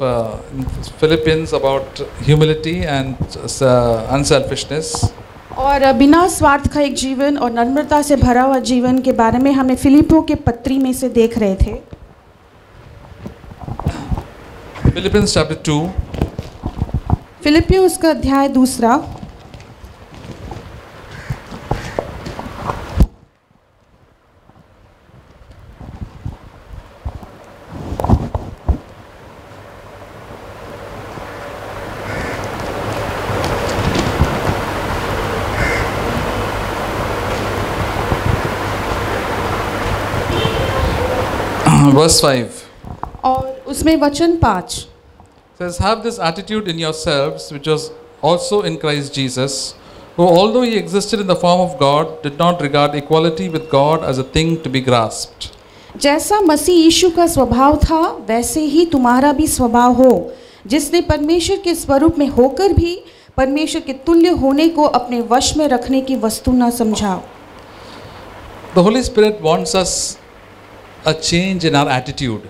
in Philippians about humility and unselfishness. और बिना स्वार्थ का एक जीवन और नम्रता से भरा हुआ जीवन के बारे में हमें फिलिपियों के पत्री में से देख रहे थे। Philippians chapter 2. फिलिपियों उसका अध्याय 2। Verse 5 और उसमें वचन 5 says, "Have this attitude in yourselves, which was also in Christ Jesus, who, although he existed in the form of God, did not regard equality with God as a thing to be grasped." जैसा मसीह यीशु का स्वभाव था वैसे ही तुम्हारा भी स्वभाव हो, जिसने परमेश्वर के स्वरूप में होकर भी परमेश्वर के तुल्य होने को अपने वश में रखने की वस्तु न समझा। The Holy Spirit wants us a change in our attitude.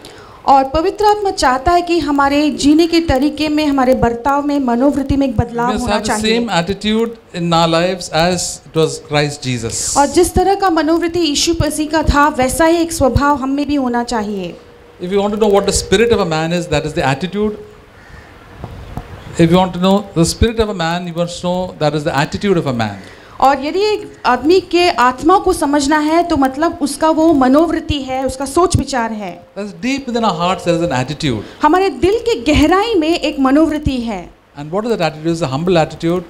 और पवित्र आत्मा चाहता है कि हमारे जीने के तरीके में, हमारे बर्ताव में, मनोवृत्ति में एक We बदलाव must होना have the चाहिए। same attitude in our lives as it was Christ Jesus. और जिस तरह का मनोवृत्ति यीशु मसीह का था वैसा ही एक स्वभाव हम में भी होना चाहिए। If you want to know what the spirit of a man is, that is the attitude. If you want to know the spirit of a man, you must know that is the attitude of a man. और यदि एक आदमी के आत्मा को समझना है तो मतलब उसका वो मनोवृत्ति है, उसका सोच विचार है। That's deep within our hearts there is an attitude. हमारे दिल के गहराई में एक मनोवृत्ति है। And what is that attitude? It's a humble attitude.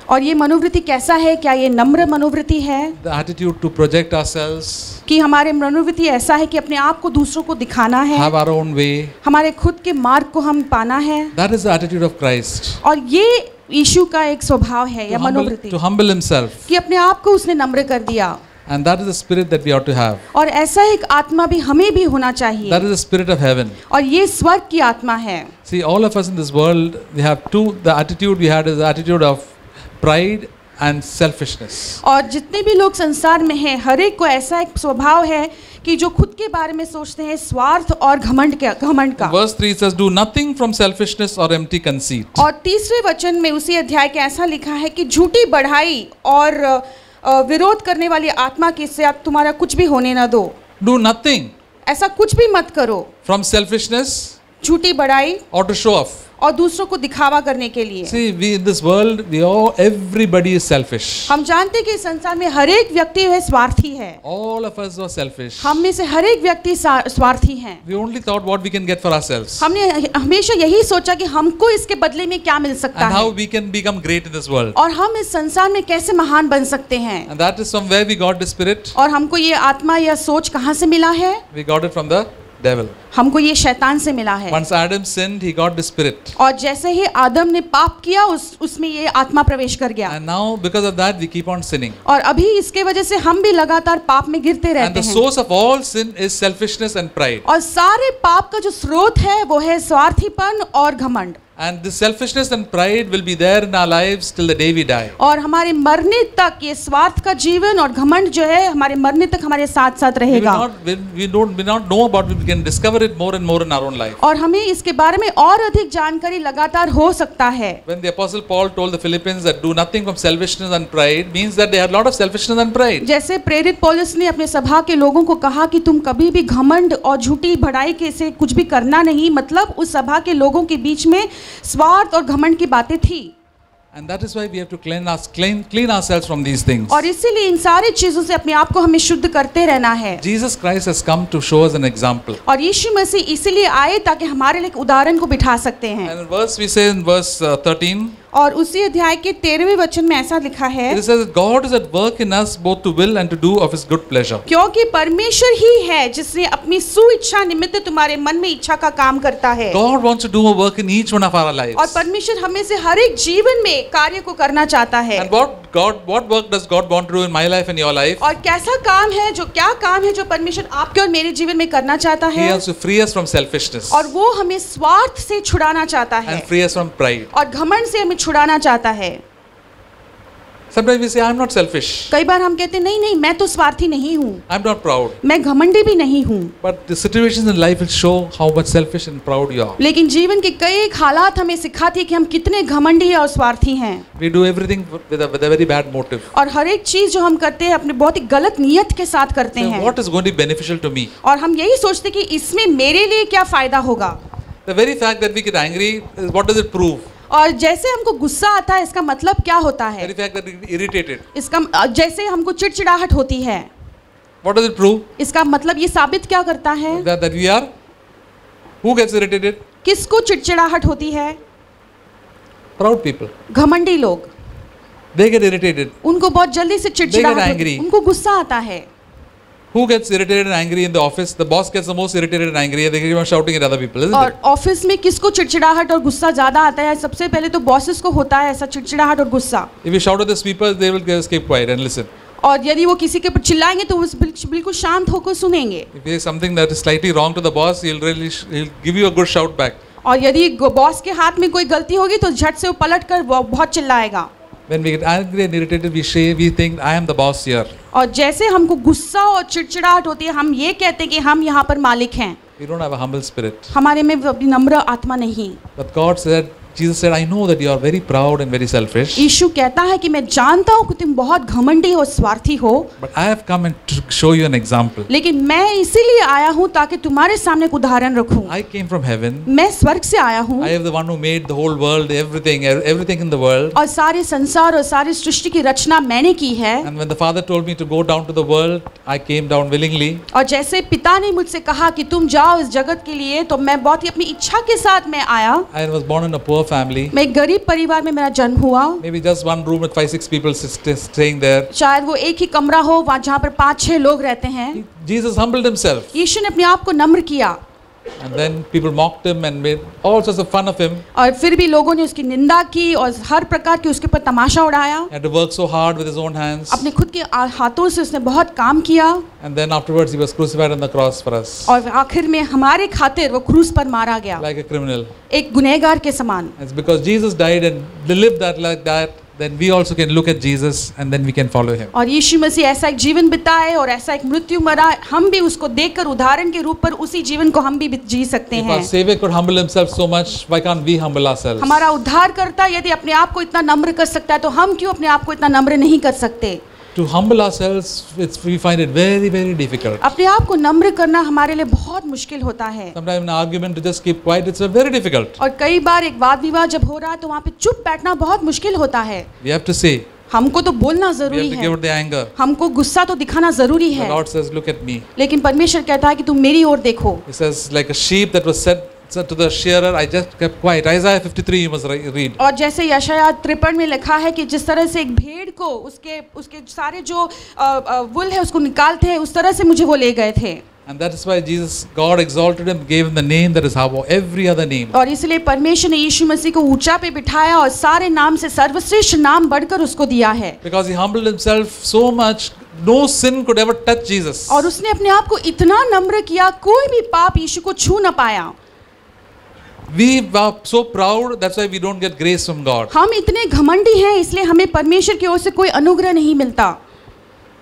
और ये मनोवृत्ति कैसा है? क्या ये नम्र मनोवृत्ति है? The attitude to project ourselves, कि हमारे मनोवृत्ति ऐसा है कि अपने आप को दूसरों को दिखाना है, have our own way. हमारे खुद के मार्ग को हम पाना है। That is the attitude of Christ. और ये यीशु का एक स्वभाव है या मनोवृत्ति, To humble himself. कि अपने आप को उसने नम्र कर दिया। And that is the spirit that we ought to have. और ऐसा एक आत्मा भी हमें भी होना चाहिए। That is the spirit of heaven. और ये स्वर्ग की आत्मा है। See, all of us in this world, we have the attitude we had is the attitude of pride and selfishness. और जितने भी लोग संसार में हैं, हर एक को ऐसा एक स्वभाव है कि जो खुद के बारे में सोचते हैं, स्वार्थ और घमंड का। Verse 3 says, "Do nothing from selfishness or empty conceit." और तीसरे वचन में उसी अध्याय के ऐसा लिखा है कि झूठी बढ़ाई और विरोध करने वाली आत्मा के से आप तुम्हारा कुछ भी होने ना दो। Do nothing ऐसा कुछ भी मत करो, from selfishness झूठी बढ़ाई or to show off. और दूसरों को दिखावा करने के लिए। See, we in this world, everybody is selfish. हम जानते हैं कि इस संसार में हर एक व्यक्ति है स्वार्थी है। All of us are selfish. हम में से हर एक व्यक्ति स्वार्थी है। We only thought what we can get for ourselves हमने हमेशा यही सोचा कि हमको इसके बदले में क्या मिल सकता and है how we can become great in this world. और हम इस संसार में कैसे महान बन सकते हैं। And that is from where we got the spirit. और हमको ये आत्मा या सोच कहाँ से मिला है? We got it from the devil. हमको ये शैतान से मिला है। Once Adam sinned, he got the spirit. और जैसे ही आदम ने पाप किया उसमें ये आत्मा प्रवेश कर गया। And now because of that we keep on sinning. और अभी इसके वजह से हम भी लगातार पाप में गिरते And रहते the हैं। source of all sin is selfishness and pride. और सारे पाप का जो स्रोत है वो है स्वार्थीपन और घमंड। And this selfishness and pride will be there in our lives till the day we die. और हमारे मरने तक ये स्वार्थ का जीवन और घमंड जो है हमारे मरने तक हमारे साथ साथ रहेगा। We not know about it. We can discover it more and more in our own life. और हमें इसके बारे में और अधिक जानकारी लगातार हो सकता है। When the apostle Paul told the Philippians that do nothing from selfishness and pride, means that they had a lot of selfishness and pride. जैसे प्रेरित पौलुस ने अपने सभा के लोगों को कहा कि तुम कभी भी घमंड और झूठी बढ़ाई के से कुछ भी करना नहीं, मतलब उस सभा के लोगों के बीच में स्वार्थ और घमंड की बातें थी। And that is why we have to clean ourselves from these things. और इसीलिए इन सारी चीजों से अपने आप को हमें शुद्ध करते रहना है। Jesus Christ has come to show us an example. और यीशु मसीह इसीलिए आए ताकि हमारे लिए एक उदाहरण को बिठा सकते हैं। And in verse we say in verse 13. और उसी अध्याय के 13वें वचन में ऐसा लिखा है, It says God is at work in us both to will and to do of His good pleasure. क्योंकि परमेश्वर ही है जिसने अपनी सुइच्छा निमित्त तुम्हारे मन में इच्छा का काम करता है। God wants to do a work in each one of our lives. और परमेश्वर हमें से हर एक जीवन में कार्य को करना चाहता है। And what work does God want to do in my life and your life? और कैसा काम है जो परमेश्वर आपके और मेरे जीवन में करना चाहता He है? wants to free us from selfishness और वो हमें स्वार्थ से छुड़ाना चाहता है and free us from pride. और घमंड से हमें छुड़ाना चाहता है। Sometimes we say, I'm not selfish. कई बार हम कहते हैं नहीं नहीं मैं तो स्वार्थी नहीं हूँ, I'm not proud. मैं घमंडी भी नहीं हूँ। But the situations in life will show how much selfish and proud you are. लेकिन जीवन के कई एक हालात हमें सिखाती है कि हम कितने घमंडी और स्वार्थी हैं। We do everything with a very bad motive. और हर एक चीज जो हम करते हैं अपने बहुत ही गलत नियत के साथ करते So हैं। what is going to be beneficial to me? और हम यही सोचते कि इसमें मेरे लिए क्या फायदा होगा। The very fact that we get angry, what does it prove? और जैसे हमको गुस्सा आता है इसका मतलब क्या होता है? The very fact that we get irritated, इसका जैसे हमको चिड़चिड़ाहट होती है, what does it prove? इसका मतलब ये साबित क्या करता है? That we are, who gets irritated? किसको चिड़चिड़ाहट होती है? Proud people. घमंडी लोग, They get irritated. उनको बहुत जल्दी से चिड़चिड़ाहट They get होती है, angry. उनको गुस्सा आता है। Who gets irritated and angry in the office? The boss gets the most irritated and angry, and they keep on shouting at other people, isn't और it? ऑफिस में किसको चिड़चिड़ाहट और गुस्सा ज्यादा आता है? सबसे पहले तो बॉसेस को होता है ऐसा चिड़चिड़ाहट और गुस्सा। If you shout at the speakers, they will just keep quiet and listen. और यदि वो किसी के ऊपर चिल्लाएंगे तो वो बिल्कुल शांत होकर सुनेंगे। If there is something that is slightly wrong to the boss, he'll give you a good shout back. और यदि बॉस के हाथ में कोई गलती होगी तो झट से वो पलट कर बहुत चिल्लाएगा। When we get angry and irritated, we think, I am the boss here. और जैसे हमको गुस्सा और चिड़चिड़ाहट होती है हम ये कहते हैं कि हम यहाँ पर मालिक हैं। We don't have a humble spirit. हमारे में नम्र आत्मा नहीं। But God said, Jesus said, I know that you are very proud and very selfish. यीशु कहता है कि मैं जानता हूँ कि तुम बहुत घमंडी और स्वार्थी हो। But I have come and to show you an example. लेकिन मैं इसीलिए आया हूँ ताकि तुम्हारे सामने एक उदाहरण रखूँ। I came from heaven. मैं स्वर्ग से आया हूँ। I am the one who made the whole world, everything in the world. और सारे संसार और सारी सृष्टि की रचना मैंने की है। And when the Father told me to go down to the world, I came down willingly. और जैसे पिता ने मुझसे कहा कि तुम जाओ इस जगत के लिए तो मैं बहुत ही अपनी इच्छा के साथ मैं आया। I was born in a poor family. मैं एक गरीब परिवार में मेरा जन्म हुआ। Maybe just one room with 5-6 people staying there. शायद वो एक ही कमरा हो वहाँ जहाँ पर 5-6 लोग रहते हैं। Jesus humbled himself. यीशु ने अपने आप को नम्र किया। And then people mocked him and made all sorts of fun of him. और फिर भी लोगों ने उसकी निंदा की और हर प्रकार की उसके ऊपर तमाशा उड़ाया। He had to work so hard with his own hands. अपने खुद के हाथों से उसने बहुत काम किया। And then afterwards he was crucified on the cross for us. और आखिर में हमारे खातिर वो क्रूस पर मारा गया। Like a criminal. एक गुनहगार के समान। It's because Jesus died and lived that like that. Then we also can look at Jesus and then we can follow him. और यीशु मसीह ऐसा एक जीवन बिताए और ऐसा एक मृत्यु मरा, हम भी उसको देखकर उदाहरण के रूप पर उसी जीवन को हम भी जी सकते If हैं। our Savior could humble himself so much, why can't we humble ourselves? हमारा उद्धारकर्ता यदि अपने आप को इतना नम्र कर सकता है तो हम क्यों अपने आप को इतना नम्र नहीं कर सकते? To humble ourselves, we find it very, very difficult. अपने आप को नम्र करना हमारे लिए बहुत मुश्किल होता है। Sometimes in an argument to just keep quiet, it's very difficult. और कई बार एक वाद विवाद जब हो रहा है तो वहाँ पे चुप बैठना बहुत मुश्किल होता है। We have to say, हमको तो बोलना we जरूरी have to है, give out the anger. हमको गुस्सा तो दिखाना जरूरी The है, Lord says, look at me. लेकिन परमेश्वर कहता है कि तुम मेरी ओर देखो। He says, like a sheep that was said to the shearer, I just kept quiet. Isaiah 53 you must read. और जैसे यशायाह 53 में लिखा है कि जिस तरह से एक भेड़ को उसके सारे जो वुल है उसको निकालते हैं उस तरह से मुझे वो ले गए थे। And that is why God exalted him, gave him the name that is above every other name. और इसलिए परमेश्वर ने यीशु मसीह को ऊंचा पे बिठाया और सारे नाम से सर्वश्रेष्ठ नाम बढ़कर उसको दिया है। Because he humbled himself so much, no sin could ever touch Jesus. और उसने अपने आप को इतना नम्र किया, कोई भी पाप यीशु को छू न पाया। We are so proud, that's why we don't get grace from God. हम इतने घमंडी हैं इसलिए हमें परमेश्वर की ओर से कोई अनुग्रह नहीं मिलता।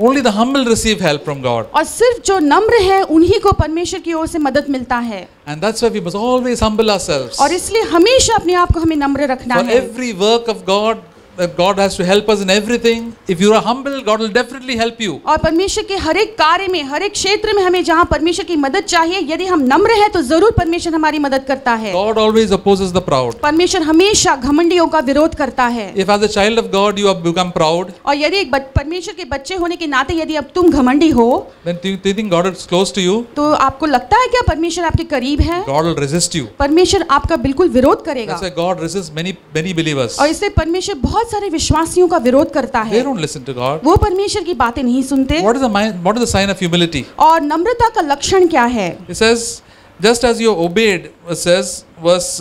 Only the humble receive help from God. और सिर्फ जो नम्र है उन्हीं को परमेश्वर की ओर से मदद मिलता है। And that's why we must always humble ourselves. और इसलिए हमेशा अपने आप को हमें नम्र रखना For है। every work of God, that God has to help us in everything. If you are humble, God will definitely help you. और परमेश्वर के हर एक कार्य में, हर एक क्षेत्र में हमें जहाँ परमेश्वर की मदद चाहिए, यदि हम नम्र हैं तो जरूर परमेश्वर हमारी मदद करता है। God always opposes the proud. परमेश्वर हमेशा घमंडियों का विरोध करता है। If as a child of God you have become proud, और यदि एक परमेश्वर के बच्चे होने के नाते यदि अब तुम घमंडी हो, then do you think God is close to you? तो आपको लगता है क्या परमेश्वर आपके करीब है? God will resist you. परमेश्वर आपका बिल्कुल विरोध करेगा। That's why God resists many believers. और इससे परमेश्वर बहुत सारे विश्वासियों का विरोध करता They है। don't listen to God. वो परमेश्वर की बातें नहीं सुनते। What is the sign of humility? और नम्रता का लक्षण क्या है? It says, just as you obeyed, it says, verse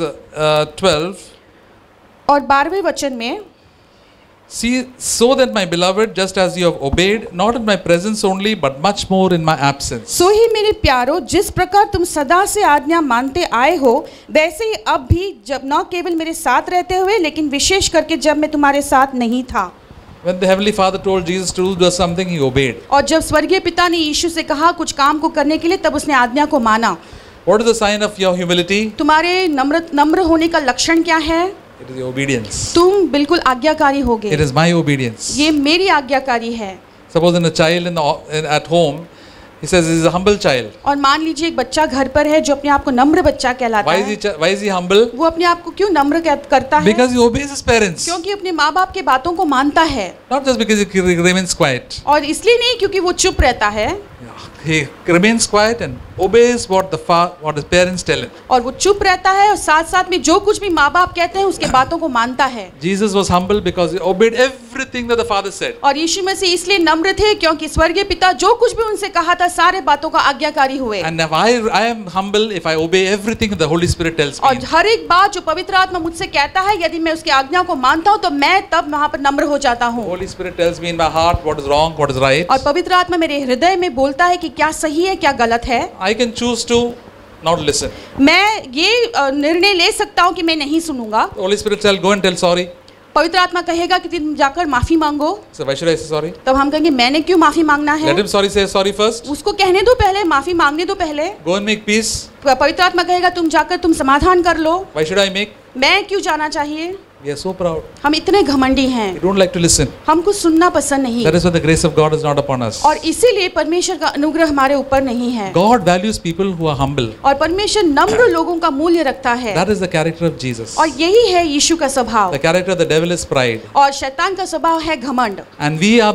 12. और 12वें वचन में, See, so that my beloved, just as you have obeyed, not in my presence only, but much more in my absence. सो ही मेरे प्यारो, जिस प्रकार तुम सदा से आज्ञा मानते आए हो वैसे ही अब भी, जब न केवल मेरे साथ रहते हुए लेकिन विशेष करके जब मैं तुम्हारे साथ नहीं था। When the Heavenly Father told Jesus to do something, he obeyed. और जब स्वर्गीय पिता ने यीशु से कहा कुछ काम को करने के लिए, तब उसने आज्ञा को माना। What is the sign of your humility? तुम्हारे नम्र होने का लक्षण क्या है? It is your obedience. तुम बिल्कुल आज्ञाकारी होगे। It is my obedience. ये मेरी आज्ञाकारी है। Suppose in a child at home, he says he is a humble child. और मान लीजिए एक बच्चा घर पर है जो अपने आप को नम्र बच्चा कहलाता है। Why is he humble? वो अपने आप को क्यों नम्र करता है? Because he obeys his parents. क्योंकि अपने माँ बाप के बातों को मानता है। Not just because he remains quiet. और इसलिए नहीं क्योंकि वो चुप रहता है। He remains quiet and obeys what his parents tell him. और वो चुप रहता है और साथ साथ में जो कुछ भी माँ बाप कहते हैं उसके बातों को मानता है। Jesus was humble because he obeyed everything that the Father said. और यीशु मसीह इसलिए नम्र थे क्योंकि स्वर्गीय पिता जो कुछ भी उनसे कहा था सारे बातों का आज्ञाकारी हुए। And if I am humble if I obey everything the Holy Spirit tells me. और हर एक बात जो पवित्र आत्मा मुझसे कहता है यदि मैं उसकी आज्ञा को मानता हूँ तो मैं तब वहाँ पर नम्र हो जाता हूँ। Holy Spirit tells me in my heart what is wrong, what is right. और पवित्र आत्मा मेरे हृदय में बोलता है कि क्या सही है क्या गलत है। I can choose to not listen. मैं ये निर्णय ले सकता हूँ कि मैं नहीं सुनूंगा। Holy Spirit shall go and tell sorry. पवित्र आत्मा कहेगा कि तुम जाकर माफी मांगो। So why should I say sorry? तब हम कहेंगे मैंने क्यों माफी मांगना है? Let him say sorry first. उसको कहने दो पहले, माफी मांगने दो पहले। Go and make peace. पवित्र आत्मा कहेगा तुम जाकर तुम समाधान कर लो। Why should I make? मैं क्यों जाना चाहिए? We are so proud. हम इतने घमंडी हैं। We don't like to listen. हमको सुनना पसंद नहीं। That is why the grace of God is not upon us. और इसीलिए परमेश्वर का अनुग्रह हमारे ऊपर नहीं है। God values people who are humble. और परमेश्वर नम्र लोगों का मूल्य रखता है। That is the character of Jesus. और यही है यीशु का स्वभाव। The character of the devil is pride. और शैतान का स्वभाव है घमंड। And we are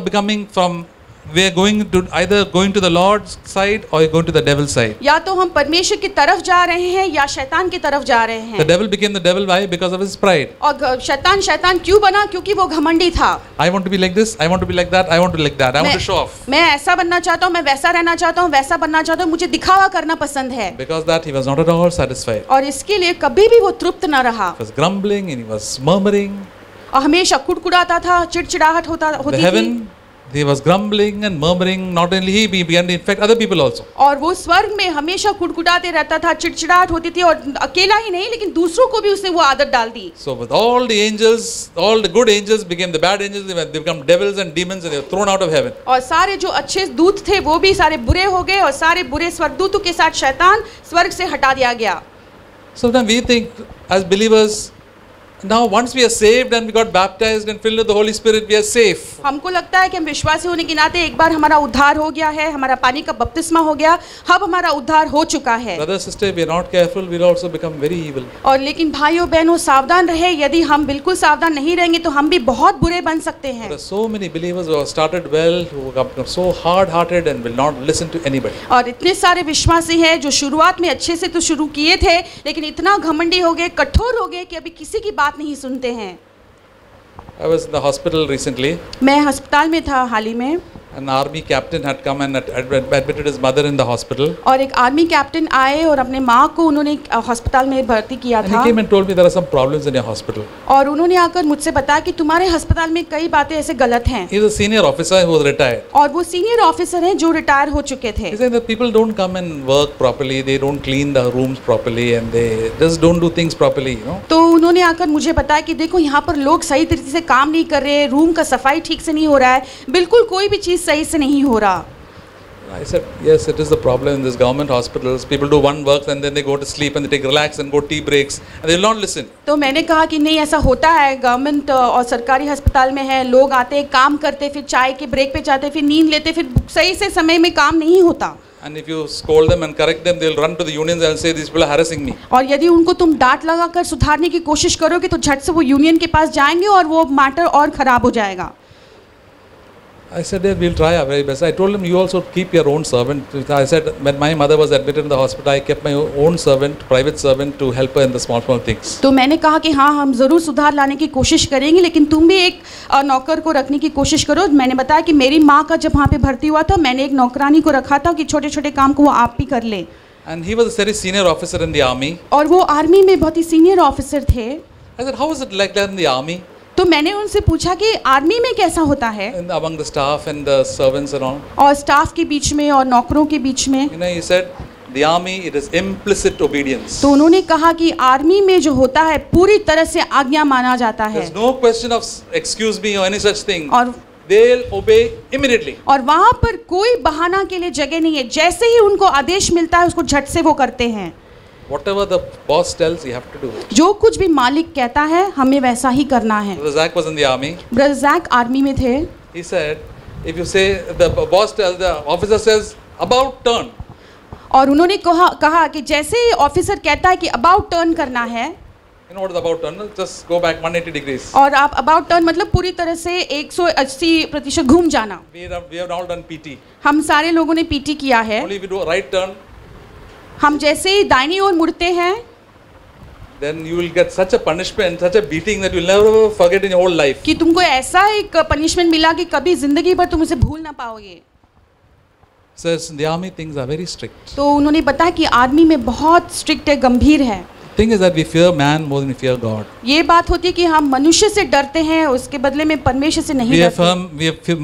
either going to the Lord's side or going to the devil's side. या तो हम परमेश्वर की तरफ जा रहे हैं या शैतान की तरफ जा रहे हैं। The devil became the devil why? Because of his pride. और शैतान क्यों बना? क्योंकि वो घमंडी था। I want to be like this, I want to be like that, I want to like that, I want to show off. मैं ऐसा बनना चाहता हूँ, मैं वैसा रहना चाहता हूँ, वैसा बनना चाहता हूँ, मुझे दिखावा करना पसंद है। Because that he was not at all satisfied. और इसके लिए कभी भी वो तृप्त न रहा। He was grumbling and he was murmuring. और हमेशा कुड़कुड़ाता था, चिड़चिड़ाहट होती थी। He was grumbling and murmuring. Not only he began to infect other people also. और वो स्वर्ग में हमेशा कुड़कुड़ाते रहता था, चिड़चिड़ाहट होती थी और अकेला ही नहीं लेकिन दूसरों को भी उसने वो आदत डाल दी। So with all the angels, all the good angels became the bad angels. They become devils and demons and they were thrown out of heaven. और सारे जो अच्छे दूत थे वो भी सारे बुरे हो गए और सारे बुरे स्वर्गदूतों के साथ शैतान स्वर्ग से हटा दिया गया। Sometimes we think as believers, now once we are saved and we got baptized and filled with the Holy Spirit, we are safe. हमको लगता है कि हम विश्वासी होने के नाते एक बार हमारा उद्धार हो गया है, हमारा पानी का बपतिस्मा हो गया, अब हमारा उद्धार हो चुका है। Brother, sister, we are not careful, we will also become very evil. और लेकिन भाइयों बहनों सावधान रहे, यदि हम बिल्कुल सावधान नहीं रहेंगे तो हम भी बहुत बुरे बन सकते हैं। There are so many believers who have started well, who have become so hard-hearted and will not listen to anybody. और इतने सारे विश्वासी हैं जो शुरुआत में अच्छे से तो शुरू किए थे, लेकिन इतना घमंडी हो गए, कठोर हो गए कि अभी किसी की बात नहीं सुनते हैं। I was in the hospital recently. मैं अस्पताल में था हाल ही में। An army captain had come and admitted his mother in the hospital. और एक आर्मी कैप्टन आए और अपने माँ को उन्होंने अस्पताल में भर्ती किया And था। he came and told me there are some problems in your hospital. और उन्होंने आकर मुझसे बताया कि तुम्हारे अस्पताल में कई बातें ऐसे गलत हैं। He is a senior officer who was retired. और वो सीनियर ऑफिसर हैं जो रिटायर हो चुके थे। He said that people don't come and work properly, they don't clean the rooms properly, and they just don't do things properly, you know. तो उन्होंने आकर मुझे बताया कि देखो यहाँ पर लोग सही तरीके से काम नहीं कर रहे, रूम का सफाई ठीक से नहीं हो रहा है, बिल्कुल कोई भी चीज़ सही से नहीं हो रहा। I said, yes, it is the problem in these government hospitals. People do one work and then they go to sleep and they take relax and go tea breaks and they will not listen. तो मैंने कहा कि नहीं ऐसा होता है, government और सरकारी अस्पताल में है, लोग आते हैं काम करते फिर चाय के ब्रेक पे जाते फिर नींद लेते फिर सही से समय में काम नहीं होता। And if you scold them and correct them, they will run to the unions and say these people are harassing me. और यदि उनको तुम डांट लगाकर सुधारने की कोशिश करोगे तो झट से वो यूनियन के पास जाएंगे और वो मैटर और खराब हो जाएगा। I said, yeah, we'll try our very best. I told him, you also keep your own servant. I said, when my mother was admitted in the hospital, I kept my own servant, private servant, to help her in the small things. तो मैंने कहा कि हाँ हम ज़रूर सुधार लाने की कोशिश करेंगे, लेकिन तुम भी एक नौकर को रखने की कोशिश करो। मैंने बताया कि मेरी माँ का जब वहाँ पे भर्ती हुआ था, मैंने एक नौकरानी को रखा था कि छोटे छोटे काम को वो आप भी कर ले। And he was a very senior officer in the army. और वो आर्मी में बहुत ही सीनियर ऑफिसर थे। I said, how is it like that in the army? तो मैंने उनसे पूछा कि आर्मी में कैसा होता है, Among the staff and the servants and all. और स्टाफ के बीच में और नौकरों के बीच में। You know, he said, the army, it is implicit obedience. तो उन्होंने कहा कि आर्मी में जो होता है पूरी तरह से आज्ञा माना जाता है There's no question of excuse me or any such thing. और They'll obey immediately. और वहां पर कोई बहाना के लिए जगह नहीं है, जैसे ही उनको आदेश मिलता है उसको झट से वो करते हैं। Whatever the boss tells, you have to do it. जो कुछ भी मालिक कहता है हमें वैसा ही करना है। Brother Zach was in the army. Brother Jack army में थे। He said, if you say the boss tells, the officer says about turn. और उन्होंने कहा कि जैसे ही ऑफिसर कहता है कि अबाउट टर्न करना है, You know what is about turn? Just go back 180 degrees. और आप अबाउट टर्न मतलब पूरी तरह से 180% घूम जाना। We have all done PT. हम सारे लोगों ने पीटी किया है। Only if you do a right turn, हम जैसे ही दाहिनी ओर मुड़ते हैं, then you will get such a punishment, such a beating that you will never forget in your whole life. कि तुमको ऐसा एक पनिशमेंट मिला कि कभी जिंदगी भर तुम उसे भूल ना पाओगे। Says in the army things are very strict. तो उन्होंने बताया कि आर्मी में बहुत स्ट्रिक्ट है, गंभीर है। Thing is that we fear man more than we fear God. ये बात होती है कि हम मनुष्य से डरते हैं, उसके बदले में परमेश्वर से नहीं डरते।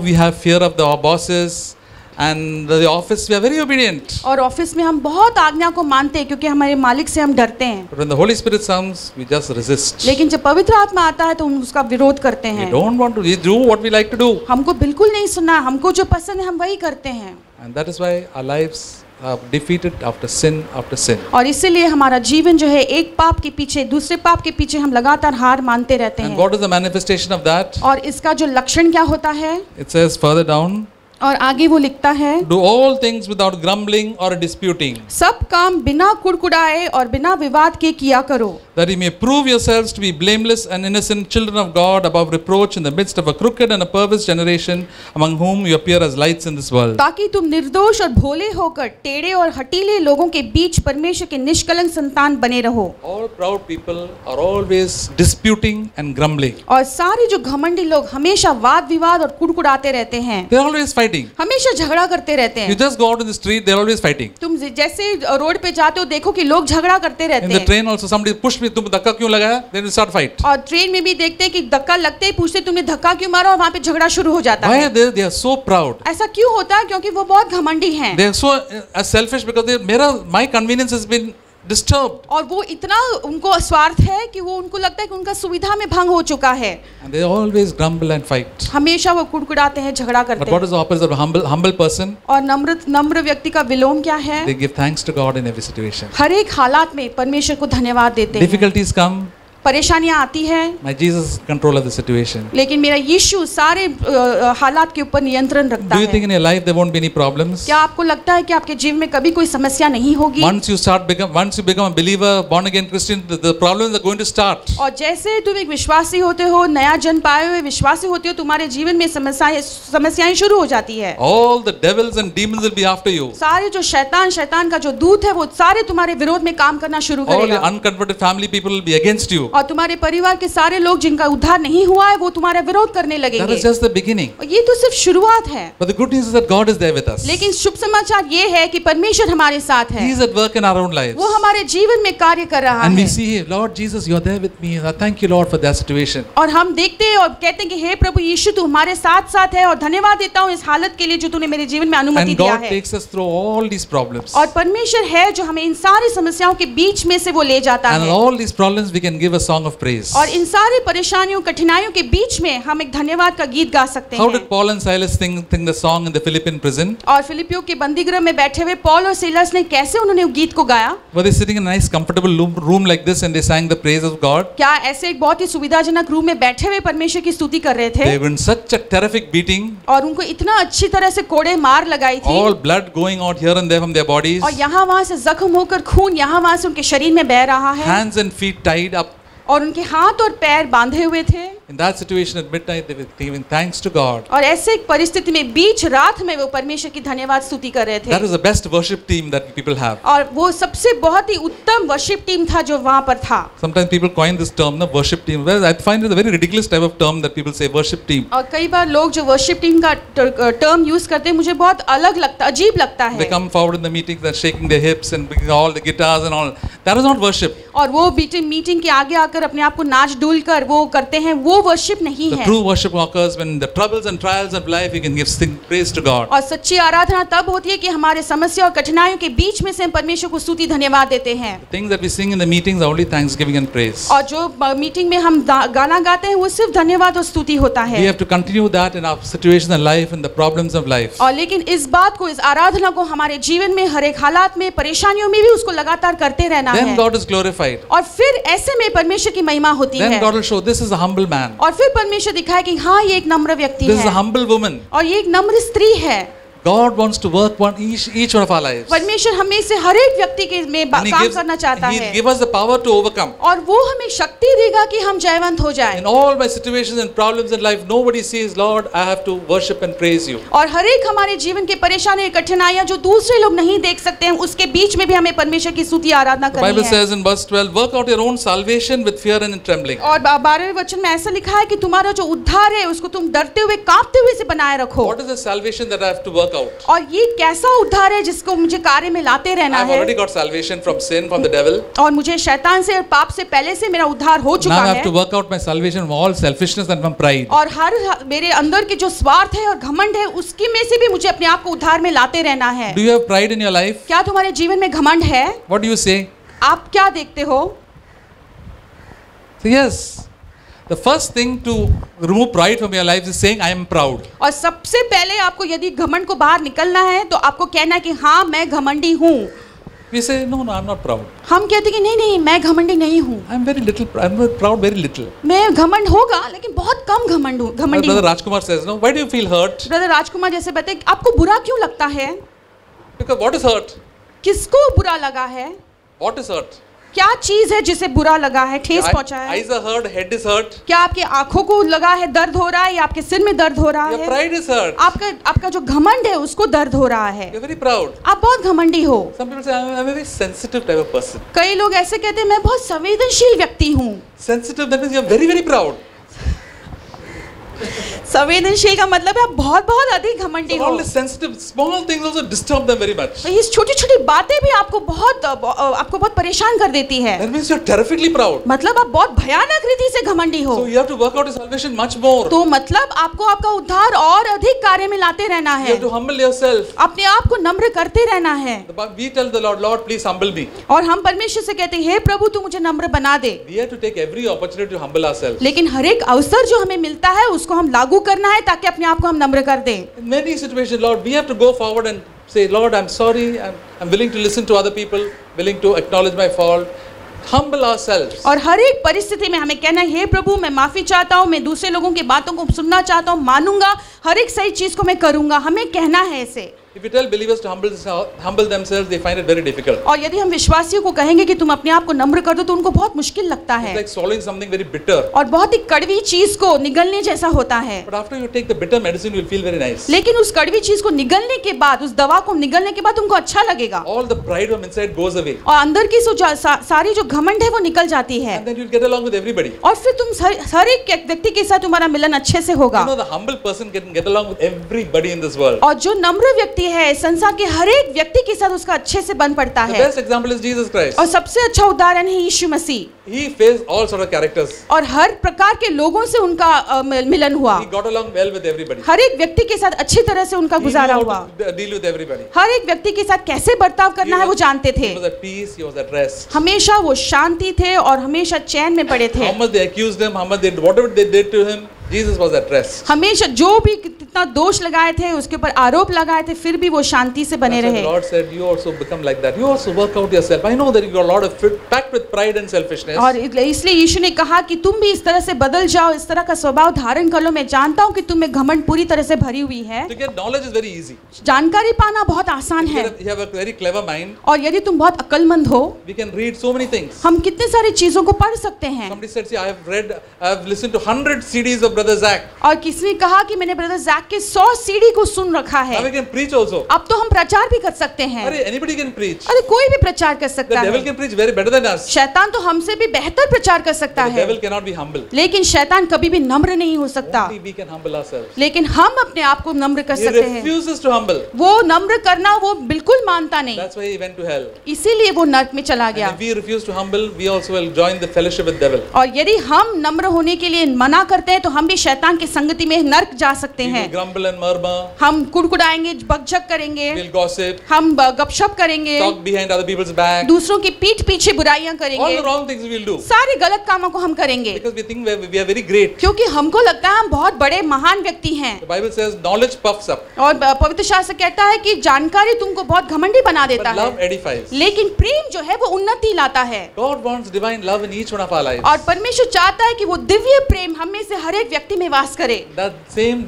We have fear of the bosses and the office. We are very obedient. और ऑफिस में हम बहुत आज्ञा को मानते हैं क्योंकि हमारे मालिक से हम डरते हैं। But when the Holy Spirit comes, we just resist. लेकिन जब पवित्र आत्मा आता है तो हम उसका विरोध करते We हैं। don't want to. We do what we like to do. हमको बिल्कुल नहीं सुनना, हमको जो पसंद है हम वही करते हैं। And that is why our lives are defeated after sin after sin. और इसीलिए हमारा जीवन जो है एक पाप के पीछे दूसरे पाप के पीछे हम लगातार हार मानते रहते And हैं। what is the manifestation of that? और इसका जो लक्षण क्या होता है, It says further down, और आगे वो लिखता है, do all things without grumbling or disputing, सब काम बिना कुड़कुड़ाए और बिना विवाद के किया करो, that you may prove yourselves to be blameless and innocent children of God above reproach in the midst of a crooked and a perverse generation among whom you appear as lights in this world. ताकि तुम निर्दोष और भोले होकर टेढ़े और हटीले लोगों के बीच परमेश्वर के निष्कलंक संतान बने रहो। All proud people are always disputing and grumbling. और सारे जो घमंडी लोग हमेशा वाद विवाद और कुड़कुड़ाते रहते हैं, They are always fighting. हमेशा झगड़ा करते रहते You हैं। just go out in the street, they are always fighting. तुम जैसे रोड पे जाते हो देखो कि लोग झगड़ा करते रहते In the हैं। train also somebody pushed me, तुम धक्का क्यों लगाया? Then we start fight. और ट्रेन में भी देखते हैं कि धक्का लगते ही पूछते तुमने धक्का क्यों मारा, और वहाँ पे झगड़ा शुरू हो जाता Why है। are they are so proud? ऐसा क्यों होता है? क्योंकि वो बहुत घमंडी हैं। They are so selfish because my convenience has been disturbed. और वो इतना उनको स्वार्थ है कि वो उनको लगता है कि उनका सुविधा में भंग हो चुका है। And they always grumble and fight. हमेशा वो कुड़कुड़ाते हैं, झगड़ा But करते what हैं। is the opposite of a humble person? और नम्र व्यक्ति का विलोम क्या है? They give thanks to God in every situation. हर एक हालात में परमेश्वर को धन्यवाद देते हैं। Difficulties come, परेशानियां आती है, my Jesus is in control of the situation. लेकिन मेरा यीशु सारे हालात के ऊपर नियंत्रण रखता Do you think है। in your life there won't be any problems? क्या आपको लगता है कि आपके जीवन में कभी कोई समस्या नहीं होगी? Once you become a believer, born again Christian, the problems are going to start. और जैसे तुम एक विश्वासी होते हो, नया जन्म पाए हुए विश्वासी होते हो, तुम्हारे जीवन में समस्याएं शुरू हो जाती है। All the devils and demons will be after you. सारे जो शैतान का जो दूत है वो सारे तुम्हारे विरोध में काम करना शुरू All your करेगा। unconverted family people will be against you. और तुम्हारे परिवार के सारे लोग जिनका उद्धार नहीं हुआ है वो तुम्हारा विरोध करने That लगेंगे। is just the beginning. और ये तो सिर्फ शुरुआत है। But the good news is that God is there with us. लेकिन शुभ समाचार ये है कि परमेश्वर हमारे साथ है। He is at work in our own lives. वो हमारे जीवन में कार्य कर रहा And we है। see, Lord Jesus, you are there with me. I thank you, Lord, for that situation. और हम देखते हैं और कहते हैं कि हे प्रभु यीशु तू हमारे साथ साथ है, और धन्यवाद देता हूँ इस हालत के लिए जो तूने मेरे जीवन में अनुमति And दिया God है। takes us through all these problems. और परमेश्वर है जो हमें इन सारी समस्याओं के बीच में से वो ले जाता And है। all these problems we can give a song of praise. और इन सारी परेशानियों कठिनाइयों के बीच में हम एक धन्यवाद का गीत गा सकते How हैं। did Paul and Silas sing the song in the Philippian prison? और फिलिपियों के बंदीगृह में बैठे हुए पौल और सिलस ने कैसे उन्होंने गीत को गाया? Were they sitting in a nice comfortable room like this and they sang the praise of God? क्या ऐसे एक बहुत ही सुविधाजनक रूम में बैठे हुए परमेश्वर की स्तुति कर रहे थे? They were in such a terrific beating, और उनको इतना अच्छी तरह से कोड़े मार लगाई थी, all blood going out here and there from their bodies, और यहाँ वहाँ से जख्म होकर खून यहाँ वहाँ से उनके शरीर में बह रहा है, hands and feet tied up. और उनके हाथ और पैर बांधे हुए थे। In that situation at midnight, they were giving thanks to God. और ऐसे एक परिस्थिति में बीच रात में वो परमेश्वर की धन्यवाद स्तुति कर रहे That थे। was the best worship team that people have. और वो सबसे बहुत ही उत्तम वर्शिप टीम था जो वहाँ पर था। Sometimes people coin this term, no, worship team. Well, I find it a very ridiculous type of term that people say worship team. और कई बार लोग जो वर्शिप टीम का टर्म यूज करते हैं मुझे बहुत अलग लगता, अजीब लगता They है। come forward in the meetings and shaking their hips and bringing all the guitars and all. That is not worship. और वो मीटिंग के आगे आकर अपने आप को नाच डूल कर वो करते हैं, वो वो वर्शिप नहीं The है। true worship occurs when the troubles and trials of life you can give praise to God. और सच्ची आराधना तब होती है कि हमारे समस्या और कठिनाइयों के बीच में से हम परमेश्वर को स्तुति धन्यवाद देते हैं। The things that we sing in the meetings are only thanksgiving and praise. और जो मीटिंग में हम गाना गाते हैं वो सिर्फ धन्यवाद और स्तुति होता We है। have to continue that in our situations in life and the problems of life. और लेकिन इस बात को, इस आराधना को हमारे जीवन में हर एक हालात में, परेशानियों में भी उसको लगातार करते रहना Then है। God is glorified. और फिर ऐसे में परमेश्वर की महिमा होती Then है। God will show this is a humble man. और फिर परमेश्वर दिखाए कि हाँ ये एक नम्र व्यक्ति This is a है humble woman. और ये एक नम्र स्त्री है। God wants to work on each one of our lives. परमेश्वर हमें से हर एक व्यक्ति के में And he काम करना चाहता He'll है give us the power to overcome. और वो हमें शक्ति देगा कि हम जयवंत हो जाएं। In all my situations and problems in life, nobody says, Lord, I have to worship and praise you. और हर एक हमारे जीवन के परेशानी कठिनाइयां जो दूसरे लोग नहीं देख सकते हैं, उसके बीच में भी हमें परमेश्वर की स्तुति आराधना The Bible करनी है। says in verse 12, work out your own salvation with fear and trembling. और 12वें वचन में ऐसा लिखा है कि तुम्हारा जो उद्धार है उसको तुम डरते हुए, कांपते हुए से बनाए रखो। What is the salvation that I have to work out? और ये कैसा उद्धार है जिसको मुझे कार्य में लाते रहना I've है। already got salvation from sin, from the devil. और मुझे शैतान से और पाप से पहले से मेरा उद्धार हो चुका Now I है। have to work out my salvation from all selfishness and from pride. और हर मेरे अंदर के जो स्वार्थ है और घमंड है उसकी में से भी मुझे अपने आप को उद्धार में लाते रहना है। Do you have pride in your life? क्या तुम्हारे जीवन में घमंड है? What do you say? आप क्या देखते हो? So yes, the first thing to remove pride from your life is saying, I am proud. और सबसे पहले आपको यदि घमंड को बाहर निकलना है तो आपको कहना है कि हाँ मैं घमंडी हूँ। We say, no, I'm not proud. हम कहते कि नहीं मैं घमंडी नहीं हूँ। I'm proud very little. मैं घमंड होगा लेकिन बहुत कम घमंडी Brother हूँ। Rajkumar says, no, why do you feel hurt? Brother Rajkumar जैसे बताए आपको बुरा क्यों लगता है? Because what is hurt? किसको बुरा लगा है? What is hurt? क्या चीज है जिसे बुरा लगा है, ठेस पहुंचा है? Eyes are hurt, head is hurt. क्या आपके आंखों को लगा है, दर्द हो रहा है, या आपके सिर में दर्द हो रहा Your है? pride is hurt. आपका जो घमंड है उसको दर्द हो रहा है। You're very proud. आप बहुत घमंडी हो। Some people say, I'm a very sensitive type of person. कई लोग ऐसे कहते हैं मैं बहुत संवेदनशील व्यक्ति हूँ। Sensitive, that means you're very, very proud. संवेदनशील का मतलब है आप बहुत बहुत अधिक घमंडी So हो। all these sensitive, small things also disturb them very much. ये छोटी छोटी बातें भी आपको बहुत परेशान कर देती है। That means you're terrifically proud. मतलब आप बहुत भयानक रीति से घमंडी हो। So you have to work out your salvation much more. तो मतलब आपको आपका उद्धार और अधिक कार्य में लाते रहना You है। have to humble yourself. अपने आप को नम्र करते रहना है। We tell the Lord, Lord, please humble me. और हम परमेश्वर से कहते हैं हे प्रभु तू मुझे नम्र बना दे। We have to take every opportunity to humble ourselves. लेकिन हर एक अवसर जो हमें मिलता है उसको हम लागू करना है ताकि अपने आप को हम नम्र कर दें। In many situations, Lord, we have to go forward and say, Lord, I'm sorry. I'm willing to listen to other people, willing to acknowledge my fault. Humble ourselves. और हर एक परिस्थिति में हमें कहना है हे प्रभु मैं माफी चाहता हूँ, मैं दूसरे लोगों की बातों को सुनना चाहता हूँ, मानूंगा, हर एक सही चीज को मैं करूंगा। हमें कहना है ऐसे। If you tell believers to humble themselves, they find it very difficult. और यदि हम विश्वासियों को कहेंगे कि तुम अपने आप को नम्र कर दो तो उनको बहुत मुश्किल लगता It's है like swallowing something very bitter. और बहुत ही कड़वी चीज को निगलने जैसा होता है। But after you take the bitter medicine, you'll feel very nice. लेकिन उस कड़वी चीज को निगलने के बाद, उस दवा को निगलने के बाद तुमको अच्छा लगेगा All the pride from inside goes away. और अंदर की सारी जो घमंड है वो निकल जाती है And then you'll get along with everybody. और फिर तुम हर एक व्यक्ति के साथ तुम्हारा मिलन अच्छे से होगा। You know, the humble person can get along with everybody in this world. और जो नम्र व्यक्ति है संसार के हर एक व्यक्ति के साथ उसका अच्छे से बन पड़ता The है। best example is Jesus Christ. और सबसे अच्छा उदाहरण है यीशु मसीह। He faced all sort of characters. और हर प्रकार के लोगों से उनका मिलन हुआ। He got along well with everybody. हर एक व्यक्ति के साथ अच्छी तरह से उनका He गुजारा knew हुआ। how to deal with everybody. हर एक व्यक्ति के साथ कैसे बर्ताव करना है वो जानते थे। He was at peace. He was at rest. हमेशा वो शांति थे और हमेशा चैन में पड़े थे। How much they accused him, whatever they did to him, Jesus was at rest. हमेशा जो भी कितना दोष लगाए थे उसके ऊपर आरोप लगाए थे फिर भी वो शांति से बने That's why रहे। the Lord said, you also become like that. You also work out yourself. I know that you got a lot of packed with pride and selfishness. और इसलिए यीशु ने कहा कि तुम भी इस तरह से बदल जाओ, इस तरह का स्वभाव धारण कर लो। मैं जानता हूँ कि तुम में घमंड पूरी तरह से भरी हुई है। To get knowledge is very easy. जानकारी पाना बहुत आसान है You have a very clever mind. और यदि तुम बहुत अक्लमंद हो We can read so many things. हम कितने सारी चीजों को पढ़ सकते हैं। Somebody said, see, I have listened to 100 CDs of Brother Zach. और किसने कहा कि मैंने ब्रदर जैक के 100 सीढ़ी को सुन रखा Now we है। can preach also. अब तो हम प्रचार भी कर सकते हैं। Arey, anybody can preach. अरे कोई भी प्रचार कर The सकता devil है। can preach very better than us. शैतान तो हमसे भी बेहतर प्रचार कर सकता The है, devil cannot be humble. लेकिन शैतान कभी भी नम्र नहीं हो सकता। Only we can humble ourselves. लेकिन हम अपने आप को नम्र कर He सकते हैं। refuses to humble. वो नम्र करना वो बिल्कुल मानता नहीं, That's why he went to hell. इसीलिए वो नर्क में चला गया। And if we refuse to humble, we also will join the fellowship with devil. और यदि हम नम्र होने के लिए मना करते हैं तो हम भी शैतान की संगति में नर्क जा सकते We हैं। will grumble and murmur. हम कुड़कुड़ाएंगे, बकझक करेंगे, We'll gossip. हम गपशप करेंगे, Talk behind other people's back. दूसरों की पीठ पीछे बुराइयां All करेंगे, the wrong things we'll do. सारे गलत कामों को हम करेंगे, Because we think we are very great. क्योंकि हमको लगता है हम बहुत बड़े महान व्यक्ति हैं। The Bible says knowledge puffs up, और पवित्र शास्त्र कहता है कि जानकारी तुमको बहुत घमंडी बना देता but love है, edifies. लेकिन प्रेम जो है वो उन्नति लाता है। God wants divine love in each one of our lives. और परमेश्वर चाहता है कि वो दिव्य प्रेम हम में से हर एक व्यक्ति में वास करे। That same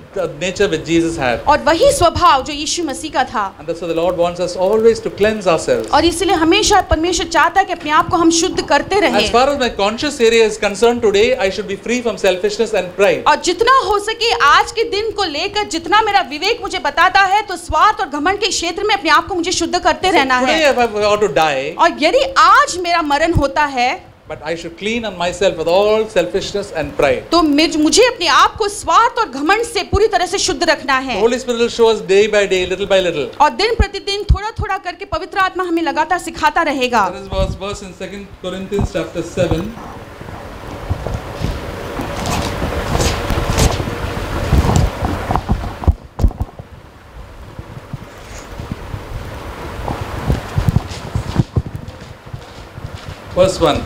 nature which Jesus had. और वही स्वभाव जो यीशु मसीह का था। And that's why the Lord wants us always to cleanse ourselves. और इसलिए हमेशा परमेश्वर चाहता है कि अपने आप को हम शुद्ध करते रहें। As far as my conscious area is concerned today, I should be free from selfishness and pride. और जितना हो सके आज के दिन को लेकर जितना मेरा विवेक मुझे बताता है तो स्वार्थ और घमंड के क्षेत्र में अपने आप को मुझे शुद्ध करते रहना Today, है। if I ought to die, और यदि आज मेरा मरण होता है but I should clean on myself with all selfishness and pride. तो मुझे अपने आप को स्वार्थ और घमंड से पूरी तरह से शुद्ध रखना The है। Holy Spirit will show us day by day, little by little. और दिन प्रतिदिन थोड़ा थोड़ा करके पवित्र आत्मा हमें लगातार सिखाता रहेगा। There is verse in 2 Corinthians chapter 7. Verse 1.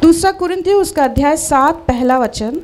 दूसरा कुरिन्थियों उसका अध्याय 7 पहला वचन।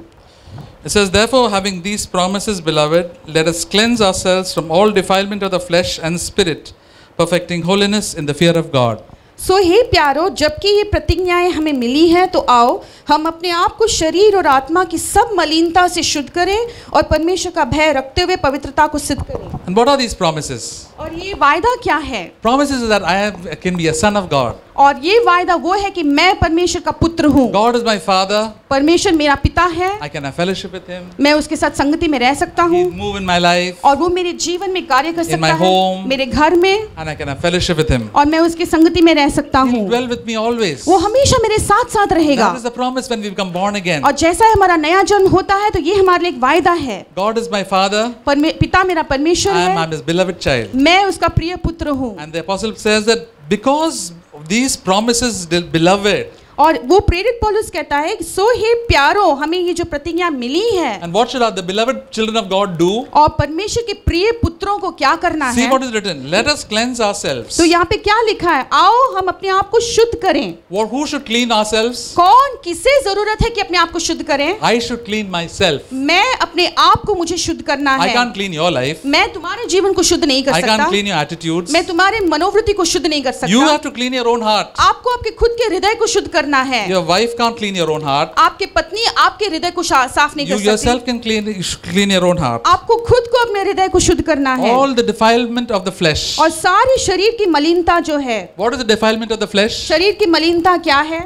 It says, therefore, having these promises, beloved, let us cleanse ourselves from all defilement of the flesh and spirit, perfecting holiness in the fear of God. सो हे प्यारो, जबकि ये प्रतिज्ञाएं हमें मिली हैं तो आओ हम अपने आप को शरीर और आत्मा की सब मलिनता से शुद्ध करें और परमेश्वर का भय रखते हुए पवित्रता को सिद्ध करें। And what are these promises? और ये वायदा क्या है? Promises is that can be a son of God. और ये वायदा वो है कि मैं परमेश्वर का पुत्र हूँ। God is my father. परमेश्वर मेरा पिता है। I can have fellowship with him. मैं उसके साथ संगति में रह सकता हूँ। He move in my life. और वो मेरे जीवन में कार्य कर सकता my है, home. मेरे घर में। And I can have fellowship with him. और मैं उसकी संगति में रह सकता He will हूँ। dwell with me always. वो हमेशा मेरे साथ साथ रहेगा। That is the promise when we become born again. और जैसा हमारा नया जन्म होता है तो ये हमारे लिए एक वायदा है। God is my father. पिता मेरा परमेश्वर I है, am his beloved child. मैं उसका प्रिय पुत्र हूँ। And the apostle says that because of these promises, beloved. और वो प्रेरित पौलुस कहता है कि सो हे प्यारो, हमें ये जो प्रतिज्ञा मिली है। And what should the beloved children of God do? और परमेश्वर के प्रिय पुत्रों को क्या करना See है? what is written. Let us cleanse ourselves. तो यहाँ पे क्या लिखा है? आओ हम अपने आप को शुद्ध करें। Who should clean ourselves? कौन, किसे जरूरत है कि अपने आप को शुद्ध करें? I should clean myself. मैं अपने आप को मुझे शुद्ध करना I है। can't clean your life. मैं तुम्हारे जीवन को शुद्ध नहीं कर I सकता। can't clean your attitudes. मैं तुम्हारे मनोवृत्ति को शुद्ध नहीं कर सकता। You have to clean your own heart. आपको आपके खुद के हृदय को शुद्ध करना है। Your wife can't clean your own heart. आपके पत्नी आपके हृदय को साफ नहीं You कर सकती। yourself can clean your own heart. आपको खुद को अपने हृदय को शुद्ध करना है। All the defilement of the flesh. और सारे शरीर की मलिनता जो है। What is the defilement of the flesh? शरीर की मलिनता क्या है?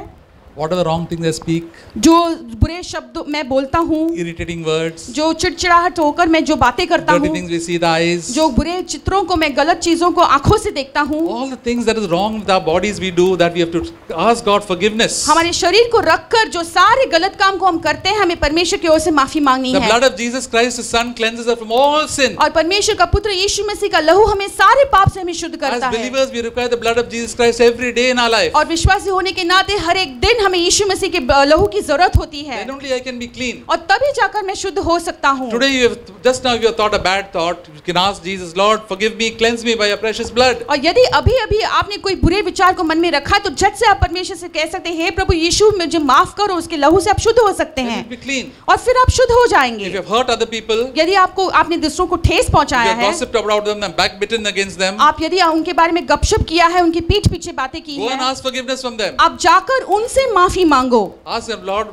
What are the wrong things I speak? जो बुरे शब्द मैं बोलता हूँ, Irritating words. जो चिड़चिड़ाहट होकर मैं जो बातें करता Dirty हूँ, things we see with the eyes. जो बुरे चित्रों को मैं गलत चीजों को आंखों से देखता हूँ। All the things that is wrong with our bodies we do, that we have to ask God forgiveness. हमारे शरीर को रखकर जो सारे गलत काम को हम करते हैं, हमें परमेश्वर की ओर से माफी मांगनी The है। blood of Jesus Christ, His Son, cleanses us from all sin. और परमेश्वर का पुत्र यीशु मसीह का लहू हमें सारे पाप से हमें शुद्ध As करता है। believers, we require the blood of Jesus Christ every day in our life. और विश्वासी होने के नाते हर एक दिन हमें यीशु मसीह के लहू की जरूरत होती है। Then only I can be clean. और तभी जाकर मैं शुद्ध हो सकता हूँ। Today, just now you have thought a bad thought. You can ask Jesus, Lord, forgive me, cleanse me by your precious blood. और यदि अभी अभी आपने कोई बुरे विचार को मन में रखा है तो झट से आप परमेश्वर से कह सकते हैं, हे प्रभु यीशु मुझे माफ करो, उसके लहू से आप शुद्ध हो सकते Then हैं you'll be clean. और फिर आप शुद्ध हो If जाएंगे। you have hurt other people, यदि आपने दूसरों को ठेस if पहुंचाया you have है, gossiped about them and backbitten against them, आप यदि उनके बारे में गपशप किया है, उनकी पीठ पीछे बातें की go and है, ask forgiveness from them. आप जाकर उनसे माफी मांगो। Ask them, Lord,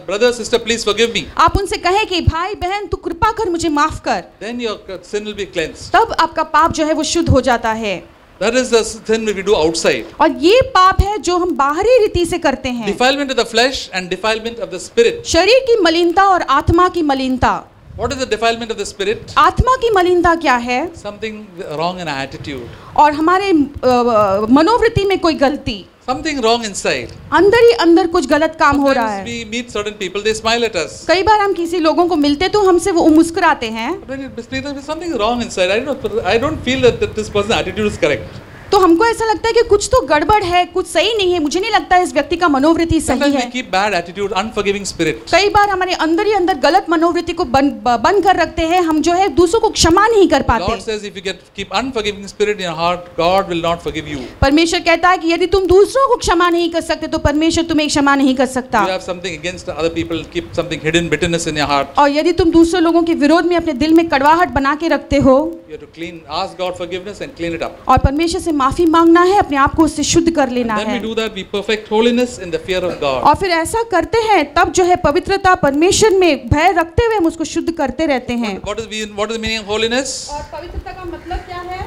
brother, sister, please forgive me. आप उनसे कहें कि भाई बहन तू कृपा कर मुझे माफ कर। Then your sin will be cleansed. तब आपका पाप जो है वो शुद्ध हो जाता है। That is the sin we do outside. और ये पाप है जो हम बाहरी रीति से करते हैं। Defilement of the flesh and defilement of the spirit. शरीर की मलिनता और आत्मा की मलिनता। What is the defilement of the spirit? आत्मा की मलिनता क्या है? Something wrong in attitude. और हमारे मनोवृत्ति में कोई गलती, Something wrong inside. अंदर ही अंदर कुछ गलत काम हो रहा Sometimes है। we meet certain people, they smile at us. कई बार हम किसी लोगों को मिलते तो हमसे वो मुस्कुराते हैं, But when it is something wrong inside, I don't feel that this person's attitude is correct. तो हमको ऐसा लगता है कि कुछ तो गड़बड़ है, कुछ सही नहीं है। मुझे नहीं लगता इस व्यक्ति का मनोवृत्ति सही Sometimes है। we keep bad attitude, unforgiving spirit. कई बार हमारे अंदर ही अंदर गलत मनोवृत्ति को बंद कर रखते हैं। हम जो है दूसरों को क्षमा नहीं कर पाते। Lord says if you keep unforgiving spirit in your heart, God will not forgive you. परमेश्वर कहता है कि यदि तुम दूसरों को क्षमा नहीं कर सकते तो परमेश्वर तुम्हें क्षमा नहीं कर सकता। You have something against other people, keep something hidden bitterness in your heart. और यदि तुम दूसरे लोगों के विरोध में अपने दिल में कड़वाहट बना के रखते हो, You have to ask God forgiveness and clean it up. और परमेश्वर से माफी मांगना है, अपने आप को उससे शुद्ध कर लेना Then we है। do that, we perfect holiness in the fear of God. और फिर ऐसा करते हैं तब जो है पवित्रता परमेश्वर में भय रखते हुए हम उसको शुद्ध करते रहते हैं। What is the meaning of holiness? और पवित्रता का मतलब क्या है?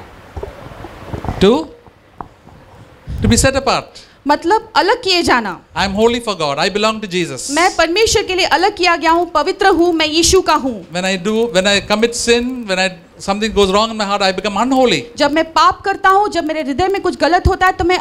To be set apart. मतलब अलग किए जाना। I am holy for God. I belong to Jesus. मैं परमेश्वर के लिए अलग किया गया हूँ, पवित्र हूँ, मैं यीशु का हूँ। When I commit sin, something goes wrong in my heart, I become unholy. जब मैं पाप करता हूँ, जब मेरे हृदय में कुछ गलत होता है तो मैं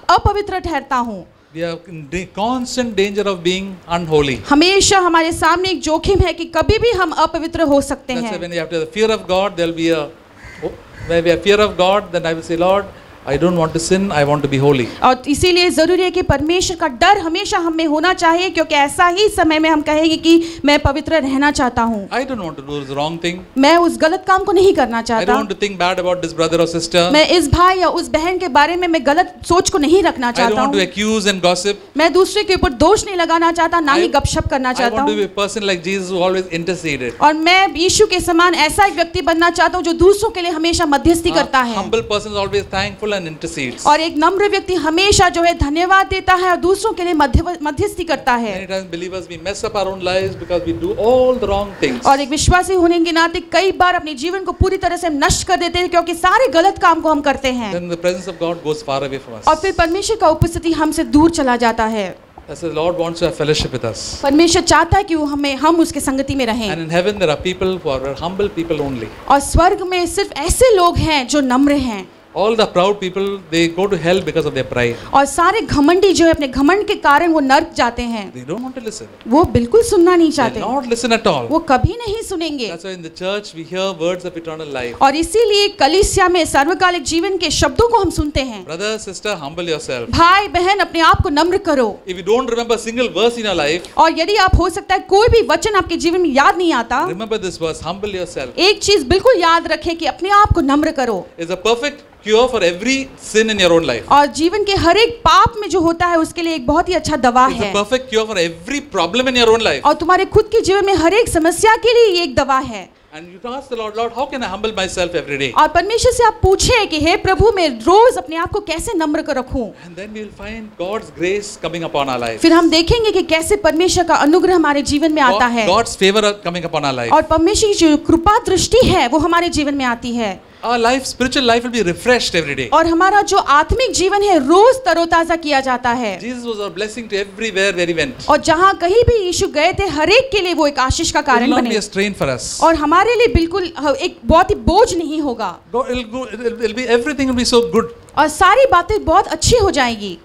अपवित्र ठहरता हूँ। We are in constant danger of being unholy. हमेशा हमारे सामने एक जोखिम है कि कभी भी हम अपवित्र हो सकते That's why हैं। when you have to have the fear of God, when we have fear of God, then I will say, Lord, I don't want to sin, I want to be holy. और इसीलिए जरूरी है कि परमेश्वर का डर हमेशा हम में होना चाहिए, क्योंकि ऐसा ही समय में हम कहेंगे कि मैं पवित्र रहना चाहता हूँ। I don't want to do the wrong thing. मैं उस गलत काम को नहीं करना I चाहता। don't want to think bad about this brother or sister. मैं इस भाई या उस बहन के बारे में मैं गलत सोच को नहीं रखना I don't चाहता want to हूँ। accuse and gossip. मैं दूसरे के ऊपर दोष नहीं लगाना चाहता, ना ही गपशप करना I चाहता want to be हूँ। a person like Jesus who always interceded. और मैं यीशु के समान ऐसा एक व्यक्ति बनना चाहता हूँ जो दूसरों के लिए हमेशा मध्यस्थी करता है। Humble person is always thankful and intercedes. और एक नम्र व्यक्ति हमेशा जो है धन्यवाद देता है और दूसरों के लिए मध्यस्थी करता है। Many times believers we mess up our own lives because we do all the wrong things. और एक विश्वासी होने के नाते कई बार अपने जीवन को पूरी तरह से नष्ट कर देते हैं, क्योंकि सारे गलत काम को हम करते हैं। Then the presence of God goes far away from us. और फिर परमेश्वर का उपस्थिति हमसे दूर चला जाता है। That's why the Lord wants to have fellowship with us. परमेश्वर चाहता है कि वो हम उसके संगति में रहें। And in heaven there are people who are humble people only. और स्वर्ग में सिर्फ ऐसे लोग हैं जो नम्र हैं। All the proud people, they go to hell because of their pride. और सारे घमंडी जो है अपने घमंड के कारण वो नर्क जाते हैं। They don't want to listen. वो बिल्कुल सुनना नहीं They चाहते, not listen at all. वो कभी नहीं सुनेंगे। That's why in the church we hear words of eternal life. और इसीलिए कलीसिया में सर्वकालिक जीवन के शब्दों को हम सुनते हैं। Brother, sister, humble yourself. भाई बहन अपने आप को नम्र करो। If you don't remember a single verse in your life, और यदि आप हो सकता है कोई भी वचन आपके जीवन में याद नहीं आता, remember this verse, humble yourself. एक चीज बिल्कुल याद रखें कि अपने आप को नम्र करो। It's a perfect cure for every sin in your own life. और जीवन के हर एक पाप में जो होता है उसके लिए एक बहुत ही अच्छा दवा It's a है। perfect cure for every problem in your own life. और तुम्हारे खुद के जीवन में हर एक समस्या के लिए ये एक दवा है। And you ask the Lord, Lord, how can I humble myself every day? और परमेश्वर से आप पूछें कि हे प्रभु मैं रोज अपने आप को कैसे नम्र कर रखूं। And then we will find God's grace coming upon our life. फिर हम देखेंगे कि कैसे परमेश्वर का अनुग्रह हमारे जीवन में आता है God's favor coming upon our life. और परमेश्वर की जो कृपा दृष्टि है वो हमारे जीवन में आती है। Our life, spiritual life will be refreshed every day. और हमारा जो आत्मिक जीवन है रोज तरोताजा किया जाता है। Jesus was a blessing to everywhere where he went. और जहाँ कहीं भी यीशु गए थे हर एक के लिए वो एक आशीष का It will कारण not be बने a strain for us. और हमारे लिए बिल्कुल एक बहुत ही बोझ नहीं होगा It'll be everything will be so good. और सारी बातें बहुत अच्छी हो जाएगी।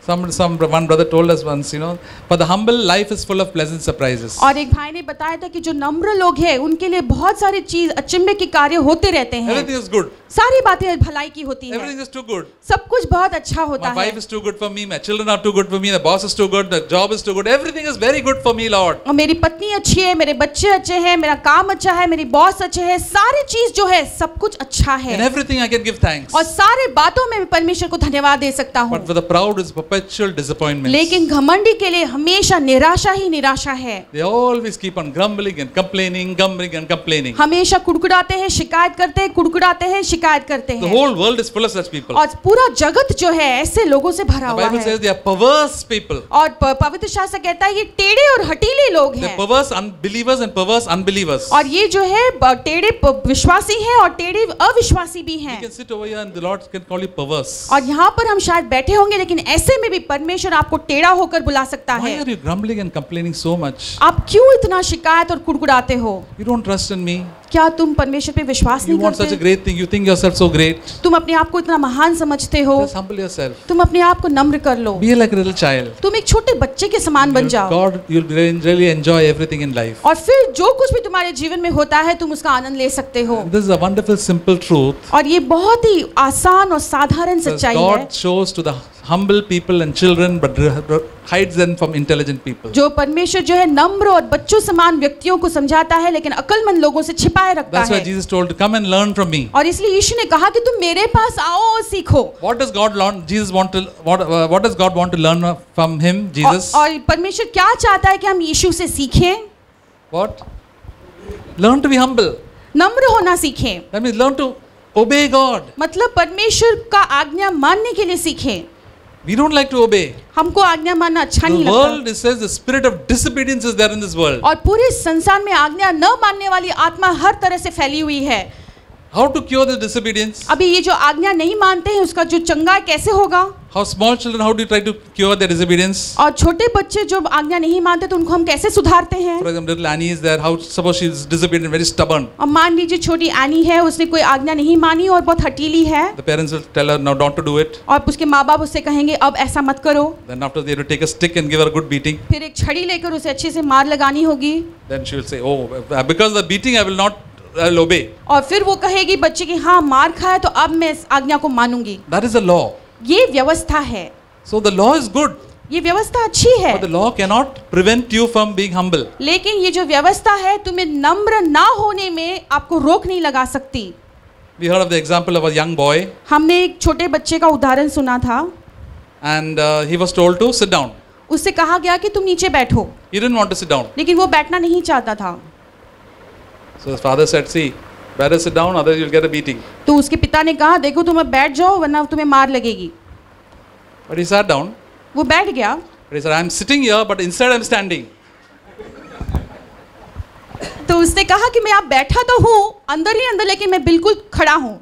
One brother told us once, for the humble life is full of pleasant surprises. और एक भाई ने बताया था कि जो नम्र लोग हैं उनके लिए बहुत सारी चीज अचंभे के कार्य होते रहते हैं। Everything is good. सारी बातें भलाई की होती हैं। Everything is too good. सब कुछ बहुत अच्छा होता My है। wife is too good for me. My children are too good for me. The boss is too good. The job is too good. Everything is very good for me, Lord. और मेरी पत्नी अच्छी है, मेरे बच्चे अच्छे हैं, मेरा काम अच्छा है, मेरी बॉस अच्छे है, सारी चीज जो है सब कुछ अच्छा In है everything I can give thanks. और सारे बातों में मैं परमेश्वर को धन्यवाद दे सकता हूँ। But for the proud is perpetual disappointment. लेकिन घमंडी के लिए हमेशा निराशा ही निराशा है। They always keep on grumbling and complaining. हमेशा कुड़कुड़ाते हैं, शिकायत करते हैं, कुड़कुड़ाते हैं, शिकायत करते The हैं whole world is full of such people. और पूरा जगत जो है ऐसे लोगों से भरा The हुआ Bible है says they are perverse people. और पवित्र शास्त्र कहता है ये टेढ़े और हठीले लोग They are हैं perverse unbelievers and perverse unbelievers. और ये जो है टेढ़े विश्वासी हैं और टेढ़े अविश्वासी भी You हैं can sit over here and the Lord can call you perverse. और यहाँ पर हम शायद बैठे होंगे लेकिन ऐसे में भी परमेश्वर आपको टेढ़ा होकर बुला सकता Why है are you grumbling and complaining so much? आप क्यों इतना शिकायत और कुड़कुड़ाते हो You don't trust in me. क्या तुम परमेश्वर पे विश्वास You नहीं want such a करते great thing. You think yourself so great. तुम अपने आप को इतना महान समझते हो Just humble yourself. तुम अपने आप को नम्र कर लो Be like a little child. तुम एक छोटे बच्चे के समान बन जाओ God, you'll really enjoy everything in life. और फिर जो कुछ भी तुम्हारे जीवन में होता है तुम उसका आनंद ले सकते हो This is a wonderful, simple truth. और ये बहुत ही आसान और साधारण Because सच्चाई है God shows to the humble people and children, but hides them from intelligent people. जो परमेश्वर जो है नम्र और बच्चों समान व्यक्तियों को समझाता है लेकिन अक्लमंद लोगों से छिपाए रखता That's why है Jesus told to come and learn from me. और इसलिए यीशु ने कहा कि तुम मेरे पास आओ और सीखो What does God learn? Jesus want to what does God want to learn from him? Jesus. और परमेश्वर क्या चाहता है कि हम यीशु से सीखें What? Learn to be humble. नम्र होना सीखें That means learn to obey God. मतलब परमेश्वर का आज्ञा मानने के लिए सीखें We don't like to obey. हमको आज्ञा मानना अच्छा The नहीं लगता world, it says, the spirit of disobedience is there in this world. और पूरे संसार में आज्ञा न मानने वाली आत्मा हर तरह से फैली हुई है How to cure this disobedience? अभी ये जो आज्ञा नहीं मानते हैं उसका जो चंगा कैसे होगा How small children, how do you try to cure their disobedience? और छोटे बच्चे जो आज्ञा नहीं मानते तो उनको हम कैसे सुधारते हैं For example, little Annie is there. How suppose she is disobedient, very stubborn. और मान लीजिए छोटी एनी है उसने कोई आज्ञा नहीं मानी और बहुत हठीली है The parents will tell her now not to do it. और उसके माँ बाप उससे कहेंगे अब ऐसा मत करो Then after they have to take a stick and give her a good beating. फिर एक छड़ी लेकर उसे अच्छे से मार लगानी होगी Then she will say, oh, because of the beating I will not, I will obey. और फिर वो कहेगी बच्चे की हाँ मार खाया तो अब मैं इस आज्ञा को मानूंगी That is the law. ये व्यवस्था है So the law is good. ये व्यवस्था अच्छी है But the law cannot prevent you from being humble. लेकिन ये जो व्यवस्था है तुम्हें नम्र ना होने में आपको रोक नहीं लगा सकती We heard of the example of a young boy हमने एक छोटे बच्चे का उदाहरण सुना था and he was told to sit down. उससे कहा गया कि तुम नीचे बैठो He didn't want to sit down. लेकिन वो बैठना नहीं चाहता था So his father said, see, better sit down, otherwise you'll get a beating. तो उसके पिता ने कहा देखो तुम अब बैठ जाओ वरना तुम्हें मार लगेगी But he sat down. वो बैठ गया But he said, I'm sitting here, but inside I'm standing. तो उसने कहा कि मैं आप बैठा तो हूँ अंदर ही अंदर लेकिन मैं बिल्कुल खड़ा हूँ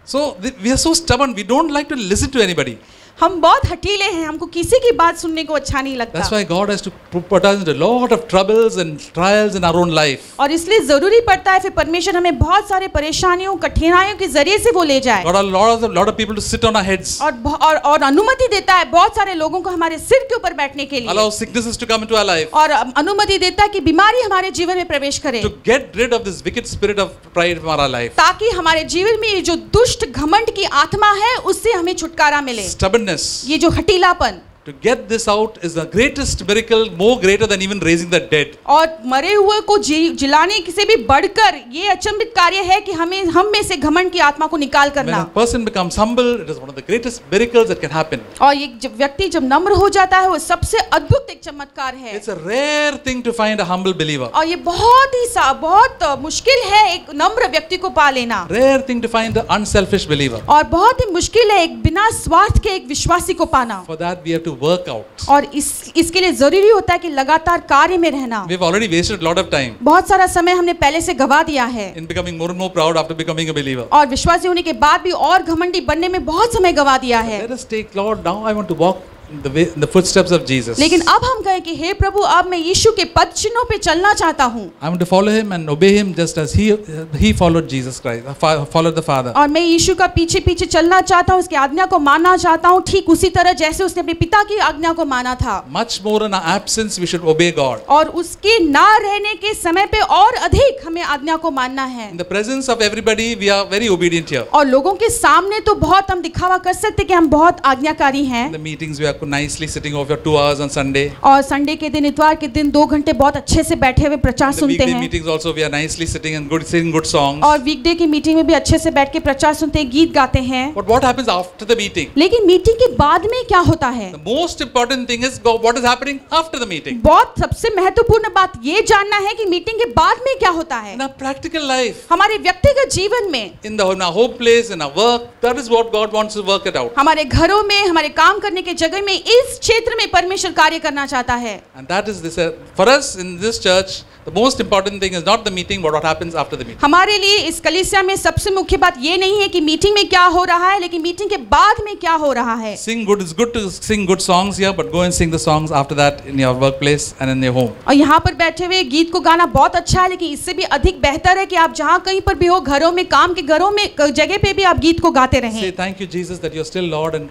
So we are so stubborn, we don't like to listen to anybody. हम बहुत हठीले हैं हमको किसी की बात सुनने को अच्छा नहीं That's लगता why God has to put us into a lot of troubles and trials in our own life. और इसलिए जरूरी पड़ता है फिर परमेश्वर हमें बहुत सारे परेशानियों कठिनाइयों के जरिए से वो ले जाए God allows a lot of people to sit on our heads. और अनुमति देता है बहुत सारे लोगों को हमारे सिर के ऊपर बैठने के लिए Allow sicknesses to come into our life. और अनुमति देता है कि बीमारी हमारे जीवन में प्रवेश करे To get rid of this wicked spirit of pride from our life. ताकि हमारे जीवन में ये जो दुष्ट घमंड की आत्मा है उससे हमें छुटकारा मिले Stubbornness. ये जो हठीलापन To get this out is the greatest miracle, more greater than even raising the dead. और मरे हुए को जिलाने से भी बढ़कर ये अचंभित कार्य है कि हमें हम में से घमंड की आत्मा को निकाल When करना a person becomes humble, it is one of the greatest miracles that can happen. और एक व्यक्ति जब नम्र हो जाता है वो सबसे अद्भुत एक चमत्कार है It's a rare thing to find a humble believer. और ये बहुत मुश्किल है एक नम्र व्यक्ति को पा लेना Rare thing to find the unselfish believer. और बहुत ही मुश्किल है एक बिना स्वार्थ के एक विश्वासी को पाना For that we have to work out. और इसके लिए जरूरी होता है कि लगातार कार्य में रहना We've already wasted a lot of time बहुत सारा समय हमने पहले से गवा दिया है in becoming more and more proud after becoming a believer. और विश्वासी होने के बाद भी और घमंडी बनने में बहुत समय गवा दिया है Let us take, Lord, now I want to walk in the footsteps of Jesus. लेकिन अब हम कहें कि हे प्रभु अब मैं यीशु के पद चिन्हों पे चलना चाहता हूँ I want to follow him and obey him just as he followed Jesus Christ, followed the Father. और मैं यीशु का पीछे पीछे चलना चाहता हूँ उसकी आज्ञा को मानना चाहता हूँ ठीक उसी तरह जैसे उसने अपने पिता की आज्ञा को माना था Much more in our absence we should obey God. और उसके ना रहने के समय पे और अधिक हमें आज्ञा को मानना है In the presence of everybody we are very obedient here. और लोगों के सामने तो बहुत हम दिखावा कर सकते कि हम बहुत आज्ञाकारी हैं In the meetings we are nicely sitting over 2 hours on Sunday. और संडे के दिन, इतवार के दिन 2 घंटे बहुत अच्छे से बैठे हुए प्रचार The सुनते weekday हैं। meetings also we are nicely sitting and singing good songs. और वीकडे की मीटिंग में भी अच्छे से बैठ के प्रचार सुनते हैं, गीत गाते हैं। But what happens after the meeting? लेकिन मीटिंग के बाद में क्या होता है? The most important thing is what is happening after the meeting. बहुत सबसे महत्वपूर्ण बात ये जानना है कि मीटिंग के बाद में क्या होता है। In our practical life, हमारे व्यक्तिगत जीवन में, in our home place, in our work, that is what God wants to work it out. हमारे घरों में, हमारे काम करने के जगह में, इस क्षेत्र में परमेश्वर कार्य करना चाहता है। And that is this. For us in this church, the most important thing is not the meeting, but what happens after the meeting. हमारे लिए इस कलीसिया में सबसे मुख्य बात ये नहीं है कि मीटिंग में क्या हो रहा है, लेकिन मीटिंग के बाद में क्या हो रहा है। Sing good. It's good to sing good songs here, but go and sing the songs after that in your workplace and in your home. और यहाँ पर बैठे हुए गीत को गाना बहुत अच्छा है, लेकिन इससे भी अधिक बेहतर है कि आप जहाँ कहीं पर भी हो, घरों में, काम के घरों में, जगह पे भी आप गीत को गाते रहें। Say thank you Jesus that you're still Lord and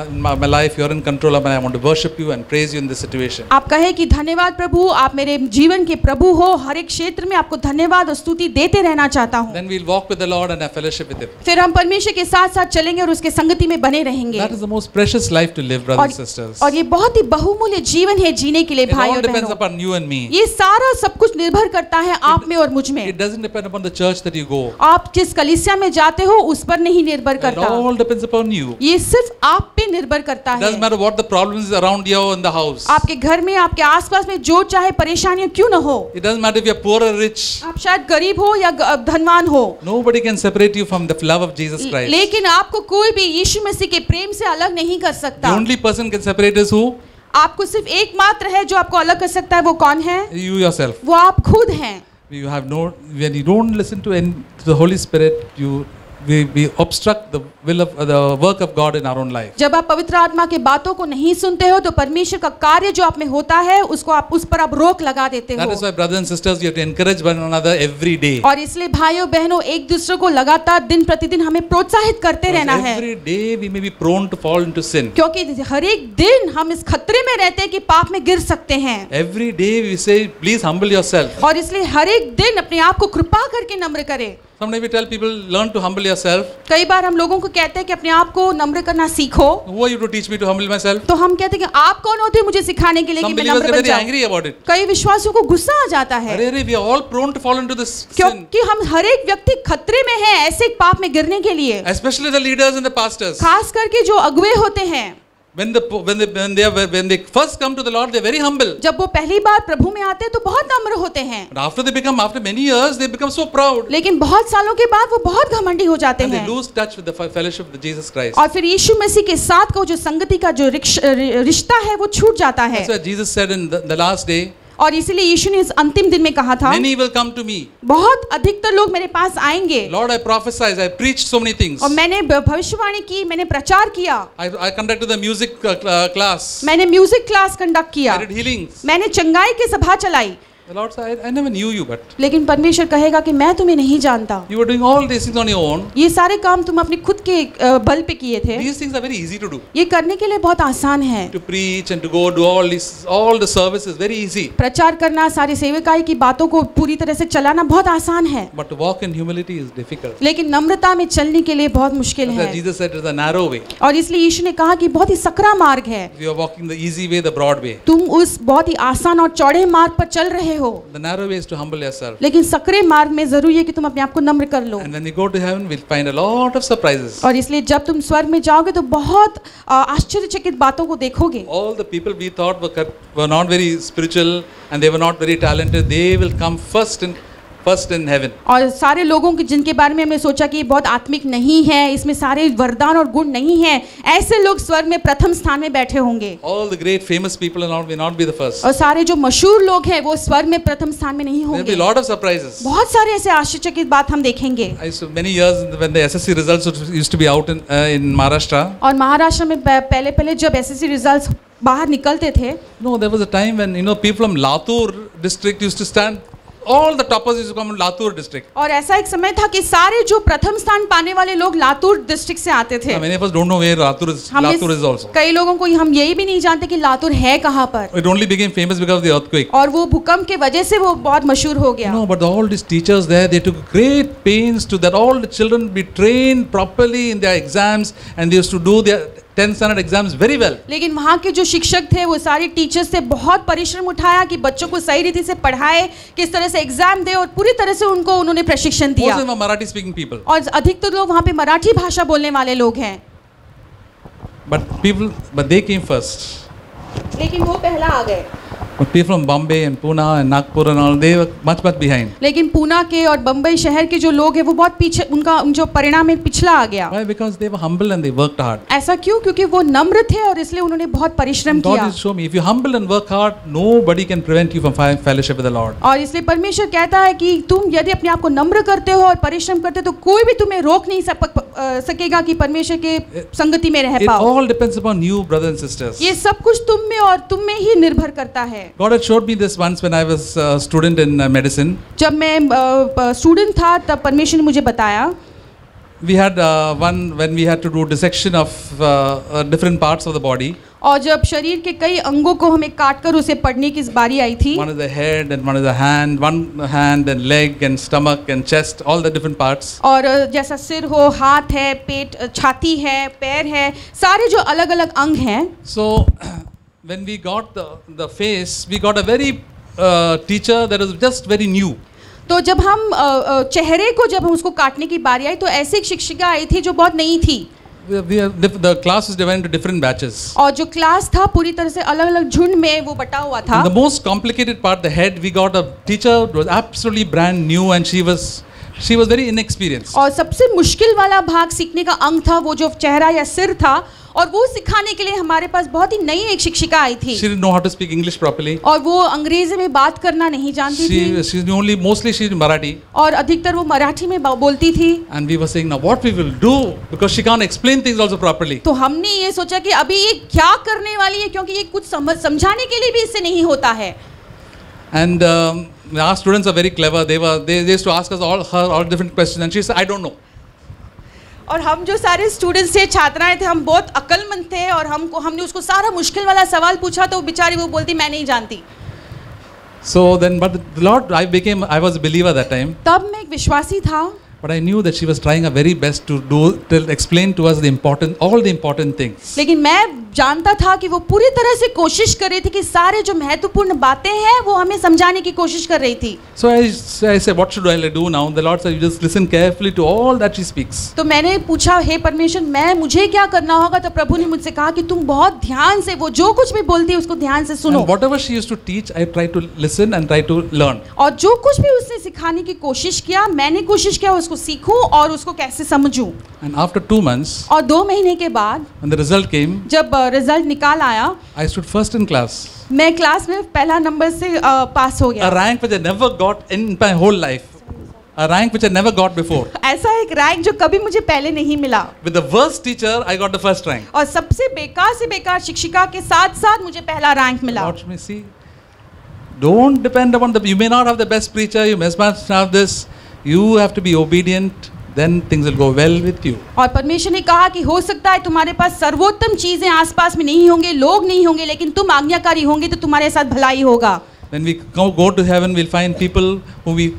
in my life you're in control of my life. I want to worship you and praise you in this situation. आप कहें कि धन्यवाद प्रभु, आप मेरे जीवन के प्रभु हो, हर एक क्षेत्र में आपको धन्यवाद और स्तुति देते रहना चाहता हूँ। Then we'll walk with the Lord and have fellowship with him. फिर हम परमेश्वर के साथ साथ चलेंगे और उसके संगति में बने रहेंगे। That is the most precious life to live, brothers and sisters. और ये बहुत ही बहुमूल्य जीवन है जीने के लिए It भाई all और depends बहनों। upon you and me. ये सारा सब कुछ निर्भर करता है आप में और मुझ में। It doesn't depend upon the church that you go. आप जिस कलीसिया में जाते हो उस पर नहीं निर्भर It करता, all depends upon you. ये सिर्फ आप पे निर्भर करता It doesn't है। matter what the problems around you in the house. आपके घर में, आपके आसपास में जो चाहे परेशानियां क्यों न हो, It doesn't matter if you're poor or rich. आप शायद गरीब हो या धनवान हो, Nobody can separate you from the love of Jesus Christ. लेकिन आपको कोई भी यीशु मसीह के प्रेम से अलग नहीं कर The सकता। only person can separate is who? आपको सिर्फ एक मात्र है जो आपको अलग कर सकता है, वो कौन है? You yourself. वो आप खुद हैं। You have no, when you don't listen to the Holy Spirit, we obstruct the will of the work of God in our own life. जब आप पवित्र आत्मा के बातों को नहीं सुनते हो तो परमेश्वर का कार्य जो आप में होता है उसको आप उस पर आप रोक लगा देते That is हो। why, brothers and sisters, you have to encourage one another every day. और इसलिए भाइयों बहनों एक दूसरे को लगातार दिन प्रतिदिन हमें प्रोत्साहित करते रहना है, Every day we may be prone to fall into sin. क्योंकि हर एक दिन हम इस खतरे में रहते हैं कि पाप में गिर सकते हैं। Every day we say, please humble yourself. और इसलिए हर एक दिन अपने आप को कृपा करके नम्र करें। Sometimes we tell people, learn to humble yourself. कई बार हम लोगों को कहते हैं कि अपने आप को नम्र करना सीखो, Who are you to teach me to humble myself? तो हम कहते हैं कि आप कौन होते हैं मुझे सिखाने के लिए कि Some मैं believers नम्र are बन very जाऊं। angry about it. कई विश्वासियों को गुस्सा आ जाता है अरे we are all prone to fall into this sin. क्योंकि हम हर एक व्यक्ति खतरे में है ऐसे एक पाप में गिरने के लिए। Especially the leaders and the pastors. खास करके जो अगुवे होते हैं, When they first come to the Lord, they are very humble. जब वो पहली बार प्रभु में आते हैं तो बहुत नम्र होते हैं, But after many years, they become so proud. लेकिन बहुत सालों के बाद वो बहुत घमंडी हो जाते And they हैं lose touch with the fellowship with Jesus Christ. और फिर यीशु मसीह के साथ का जो संगति का जो रिश्ता है वो छूट जाता है। That's why Jesus said in the last day, और इसीलिए यीशु ने इस अंतिम दिन में कहा था, many will come to me. बहुत अधिकतर लोग मेरे पास आएंगे Lord, I prophesied, I preached so many things. और मैंने भविष्यवाणी की, मैंने प्रचार किया, I conducted the music class. मैंने म्यूजिक क्लास कंडक्ट किया, I did healings. मैंने चंगाई की सभा चलाई, The Lord said, I never knew you, but लेकिन परमेश्वर कहेगा कि मैं तुम्हें नहीं जानता। you were doing all these things on your own. ये सारे काम तुम अपने खुद के बल पे किए थे। These things are very easy to do. ये करने के लिए बहुत आसान है। To preach and to go do all the service is very easy. प्रचार करना, सारी सेवकाई की बातों को पूरी तरह से चलाना बहुत आसान है, But to walk in humility is difficult. लेकिन नम्रता में चलने के लिए बहुत मुश्किल That's why है। Jesus said it is a narrow way. और इसलिए यीशु ने कहा कि बहुत ही सकरा मार्ग है, We are walking the easy way, the broad way. तुम उस बहुत ही आसान और चौड़े मार्ग पर चल रहे हो, The narrow way is to humble yourself. लेकिन सकरे मार्ग में जरूरी है कि तुम अपने आप को नम्र कर लो। And when you go to heaven, we'll find a lot of surprises. और इसलिए जब तुम स्वर्ग में जाओगे तो बहुत आश्चर्यचकित बातों को देखोगे। All the people we thought were not very spiritual and they were not very talented, they will come first in heaven. और सारे लोगों के जिनके बारे में हमने सोचा कि ये बहुत आत्मिक नहीं है, इसमें सारे वरदान और गुण नहीं है, ऐसे लोग स्वर्ग में प्रथम स्थान में बैठे होंगे। All the great famous people and all will not be the first. और सारे जो मशहूर लोग हैं वो स्वर्ग में प्रथम स्थान में नहीं There will होंगे। be a lot of surprises. बहुत सारे ऐसे आश्चर्यचकित बात हम देखेंगे। I used to, many years when the SSC results used to be out in Maharashtra. और महाराष्ट्र में पहले जब एसएससी रिजल्ट्स बाहर निकलते थे, No, there was a time when people from Latur district used to stand. All the toppers used to come from Latur district. और ऐसा एक समय था कि सारे जो प्रथम स्थान पाने वाले लोग लातूर डिस्ट्रिक्ट से आते थे। Many of us don't know where Latur is also. कई लोगों को हम यही भी नहीं जानते कि लातूर है कहाँ पर। It only became famous because of the earthquake. और वो भूकंप के वजह से वो बहुत मशहूर हो गया। No, but all these teachers there, they took great pains to that all the children be trained properly in their exams, and they used to do their 10th standard exams very well. लेकिन वहाँ के जो शिक्षक थे वो सारे teachers से बहुत परिश्रम उठाया कि बच्चों को सही रीति से पढ़ाए, किस तरह से एग्जाम दे और पूरी तरह से उन्होंने प्रशिक्षण दिया। Most of them are Marathi speaking people. और अधिकतर लोग वहाँ पे मराठी भाषा बोलने वाले लोग हैं। But they came first. लेकिन वो पहला आ गए। But people from Bombay and Pune and Nagpur and all, they were much behind. लेकिन पूना के और बम्बई शहर के जो लोग हैं वो बहुत पीछे, उनका जो परिणाम है पिछला आ गया। Why? Because they were humble and they worked hard. ऐसा क्यों? क्योंकि वो नम्र थे और इसलिए उन्होंने बहुत परिश्रम God किया। will show me, if you humble and work hard, nobody can prevent you from fellowship with the Lord. और इसलिए परमेश्वर कहता है कि तुम यदि अपने आप को नम्र करते हो और परिश्रम करते हो तो कोई भी तुम्हें रोक नहीं सकेगा कि परमेश्वर के संगति में रह It पाओ। all depends upon you, brothers and sisters. ये सब कुछ तुम में और तुम में ही निर्भर करता है। God had showed me this once when I was a student in medicine. जब मैं स्टूडेंट था तब परमेश्वर ने मुझे बताया। We had one when we had to do dissection of different parts of the body. और जब शरीर के कई अंगों को हमें काटकर उसे पढ़ने की बारी आई थी। One is the head and one is the hand, one hand and leg and stomach and chest, all the different parts. और जैसा सिर हो, हाथ है, पेट, छाती है, पैर है, सारे जो अलग-अलग अंग हैं। So when we got the face, we got a very teacher that was just very new. तो जब हम चेहरे को जब हम उसको काटने की बारी आई तो ऐसी एक शिक्षिका आई थी जो बहुत नई थी। The class was divided into different batches. और जो क्लास था पूरी तरह से अलग-अलग झुंड में वो बटा हुआ था। And the most complicated part, the head, we got a teacher who was absolutely brand new and she was very inexperienced. और सबसे मुश्किल वाला भाग सीखने का अंग था वो जो चेहरा या सिर था और वो सिखाने के लिए हमारे पास बहुत ही नई एक शिक्षिका आई थी। She didn't know how to speak English properly. और वो अंग्रेजी में बात करना नहीं जानती थी। Mostly she's Marathi. और अधिकतर वो मराठी में बोलती थी। And we were saying now what we will do because she can't explain things also properly. तो हमने ये सोचा कि अभी ये क्या करने वाली है क्योंकि ये कुछ समझाने के लिए भी इससे नहीं होता है। And our students are very clever. They used to ask us all different questions and she said I don't know. और हम जो सारे स्टूडेंट्स थे, छात्राएं थे, हम बहुत अक्लमंद थे और हमने उसको सारा मुश्किल वाला सवाल पूछा तो बेचारी वो बोलती मैं नहीं जानती। So then, but the Lord, I was a believer that time. तब मैं एक विश्वासी था। But I knew that she was trying her very best to explain to us all the important things. लेकिन मैं जानता था कि वो पूरी तरह से कोशिश कर रही थी कि सारे जो महत्वपूर्ण बातें हैं वो हमें समझाने की कोशिश कर रही थी। So I said, what should I do now? The Lord said, you just listen carefully to all that she speaks. तो मैंने पूछा, हे परमेश्वर मुझे क्या करना होगा? तो प्रभु ने मुझसे कहा कि तुम बहुत ध्यान से वो जो कुछ भी बोलती है उसको ध्यान से सुनो। And whatever she used to teach, I tried to listen and try to learn. और जो कुछ भी उसने सिखाने की कोशिश किया, मैंने कोशिश किया उसको सीखूं और उसको कैसे समझूं। And after 2 months, और 2 महीने के बाद, when the result came, जब रिजल्ट निकाल आया, I stood first in class. मैं क्लास में पहला नंबर से पास हो गया। A rank which I never got in my whole life. A rank which I never got before. ऐसा एक रैंक जो कभी मुझे पहले नहीं मिला। With the worst teacher, I got the first rank. और सबसे बेकार से बेकार शिक्षिका के साथ-साथ मुझे पहला रैंक मिला। Watch me, see. Don't depend upon you may not have the best preacher, you must not have this. You have to be obedient. Then things will go well with you. और परमेश्वर ने कहा कि हो सकता है तुम्हारे पास सर्वोत्तम चीजें आसपास में नहीं होंगे, लोग नहीं होंगे, लेकिन तुम आज्ञाकारी होंगे तो तुम्हारे साथ भलाई होगा। When we go to heaven, we'll find people who we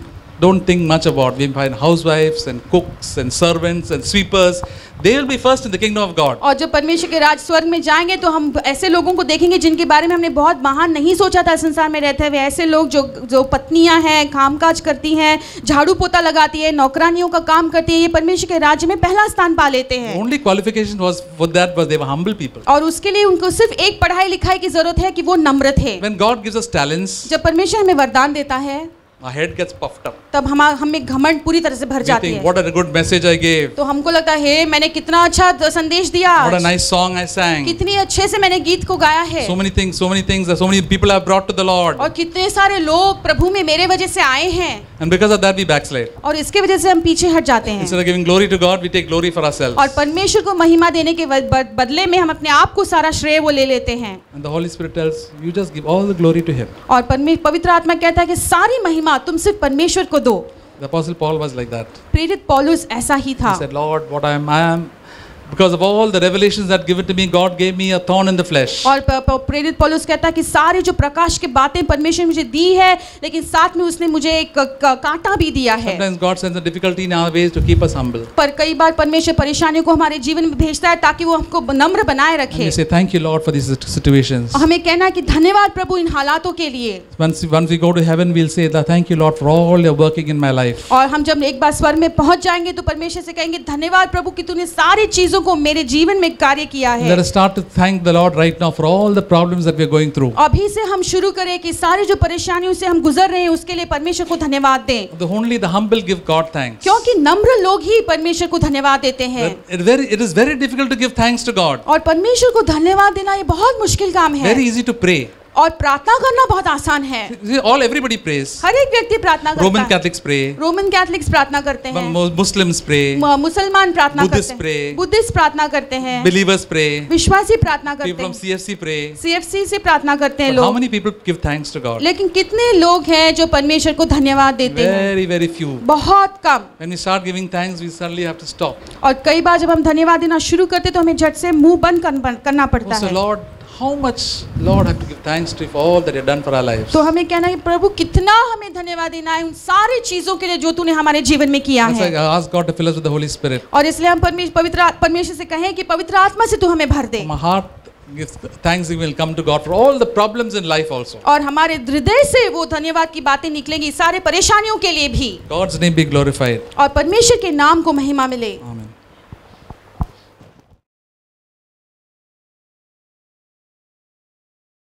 don't think much about. We find housewives and cooks and servants and sweepers. They will be first in the kingdom of God. और जब परमेश्वर के राज स्वर्ग में जाएंगे तो हम ऐसे लोगों को देखेंगे जिनके बारे में हमने बहुत महान नहीं सोचा था संसार में रहते हुए। ऐसे लोग जो पत्नियां हैं, कामकाज करती हैं, झाड़ू पोता लगाती है, नौकरानियों का काम करती है, ये परमेश्वर के राज्य में पहला स्थान पा लेते हैं। Only qualification was they were humble people. और उसके लिए उनको सिर्फ एक पढ़ाई लिखाई की जरूरत है कि वो नम्र थे। When God gives us talents, जब परमेश्वर हमें वरदान देता है, our head gets puffed up. तब हमें घमंड पूरी तरह से भर We जाती think, है। what a good message I gave. तो हमको लगता है मैंने कितना अच्छा संदेश दिया, What a nice song I sang. कितनी अच्छे से मैंने गीत को गाया है, So many things, so many people I've brought to the Lord. और कितने सारे लोग प्रभु में मेरे वजह से आए हैं। And because of that we backslide. और इसके वजह से हम पीछे हट जाते हैं। Instead of giving glory to God, we take glory for ourselves. और परमेश्वर को महिमा देने के बदले में हम अपने आप को सारा श्रेय वो ले लेते हैं। And the Holy Spirit tells you just give all the glory to Him. और पवित्र आत्मा कहता है कि सारी महिमा तुम सिर्फ परमेश्वर को दो। The Apostle Paul was like that. प्रेरित पौलुस ऐसा ही था। He said, Lord, what I am, Because of all the revelations that given to me, God gave me a thorn in the flesh. और प्रेरित पौलुस कहता है कि सारे जो प्रकाश की बातें परमेश्वर ने मुझे दी है, लेकिन साथ में उसने मुझे एक कांटा भी दिया है। Sometimes God sends a difficulty in our ways to keep us humble. पर कई बार परमेश्वर परेशानियों को हमारे जीवन में भेजता है ताकि वो हमको नम्र बनाए And रखे। we say, thank you, Lord, for these situations. हमें कहना है कि धन्यवाद प्रभु इन हालातों के लिए। Once we go to heaven, we'll say, thank you, Lord, for all you're working in my life. और हम जब एक बार स्वर्ग में पहुंच जाएंगे तो परमेश्वर से कहेंगे धन्यवाद प्रभु कि तूने सारी चीजों को मेरे जीवन में कार्य किया है। Let us start to thank the Lord right now for all the problems that we are going through. अभी से हम शुरू करें कि सारी जो परेशानियों से हम गुजर रहे हैं उसके लिए परमेश्वर को धन्यवाद दें। Only the humble give God thanks. क्योंकि नम्र लोग ही परमेश्वर को धन्यवाद देते हैं। It is very difficult to give thanks to God. और परमेश्वर को धन्यवाद देना ये बहुत मुश्किल काम है। Very easy to pray. और प्रार्थना करना बहुत आसान है। Everybody prays. हर एक व्यक्ति प्रार्थना करता है। Roman Catholics pray. Roman Catholics प्रार्थना करते हैं। Muslims pray. मुसलमान प्रार्थना करते Buddhists हैं। pray. बुद्धिस्ट प्रार्थना करते हैं। Believers pray. विश्वासी प्रार्थना करते People हैं। from CFC pray. CFC से प्रार्थना करते हैं But how लोग। many people give thanks to God? लेकिन कितने लोग हैं जो परमेश्वर को धन्यवाद देते हैं? Very, very few. बहुत कम। When we start giving thanks, we suddenly have to stop. और कई बार जब हम धन्यवाद देना शुरू करते तो हमें झट से मुंह बंद करना पड़ता So है। Lord, how much, Lord, have to give thanks to you for all that you've done for our lives. तो हमें कहना है कि प्रभु कितना हमें धन्यवाद देना है उन सारी चीजों के लिए जो तूने हमारे जीवन में किया That's why है। I ask God to fill us with the Holy Spirit. और इसलिए हम परमेश्वर से कहें कि पवित्र आत्मा से तू हमें भर दे। My heart gives thanksgiving will come to God for all the problems in life also. और हमारे हृदय से वो धन्यवाद की बातें निकलेंगी सारे परेशानियों के लिए भी। God's name be glorified. और परमेश्वर के नाम को महिमा मिले।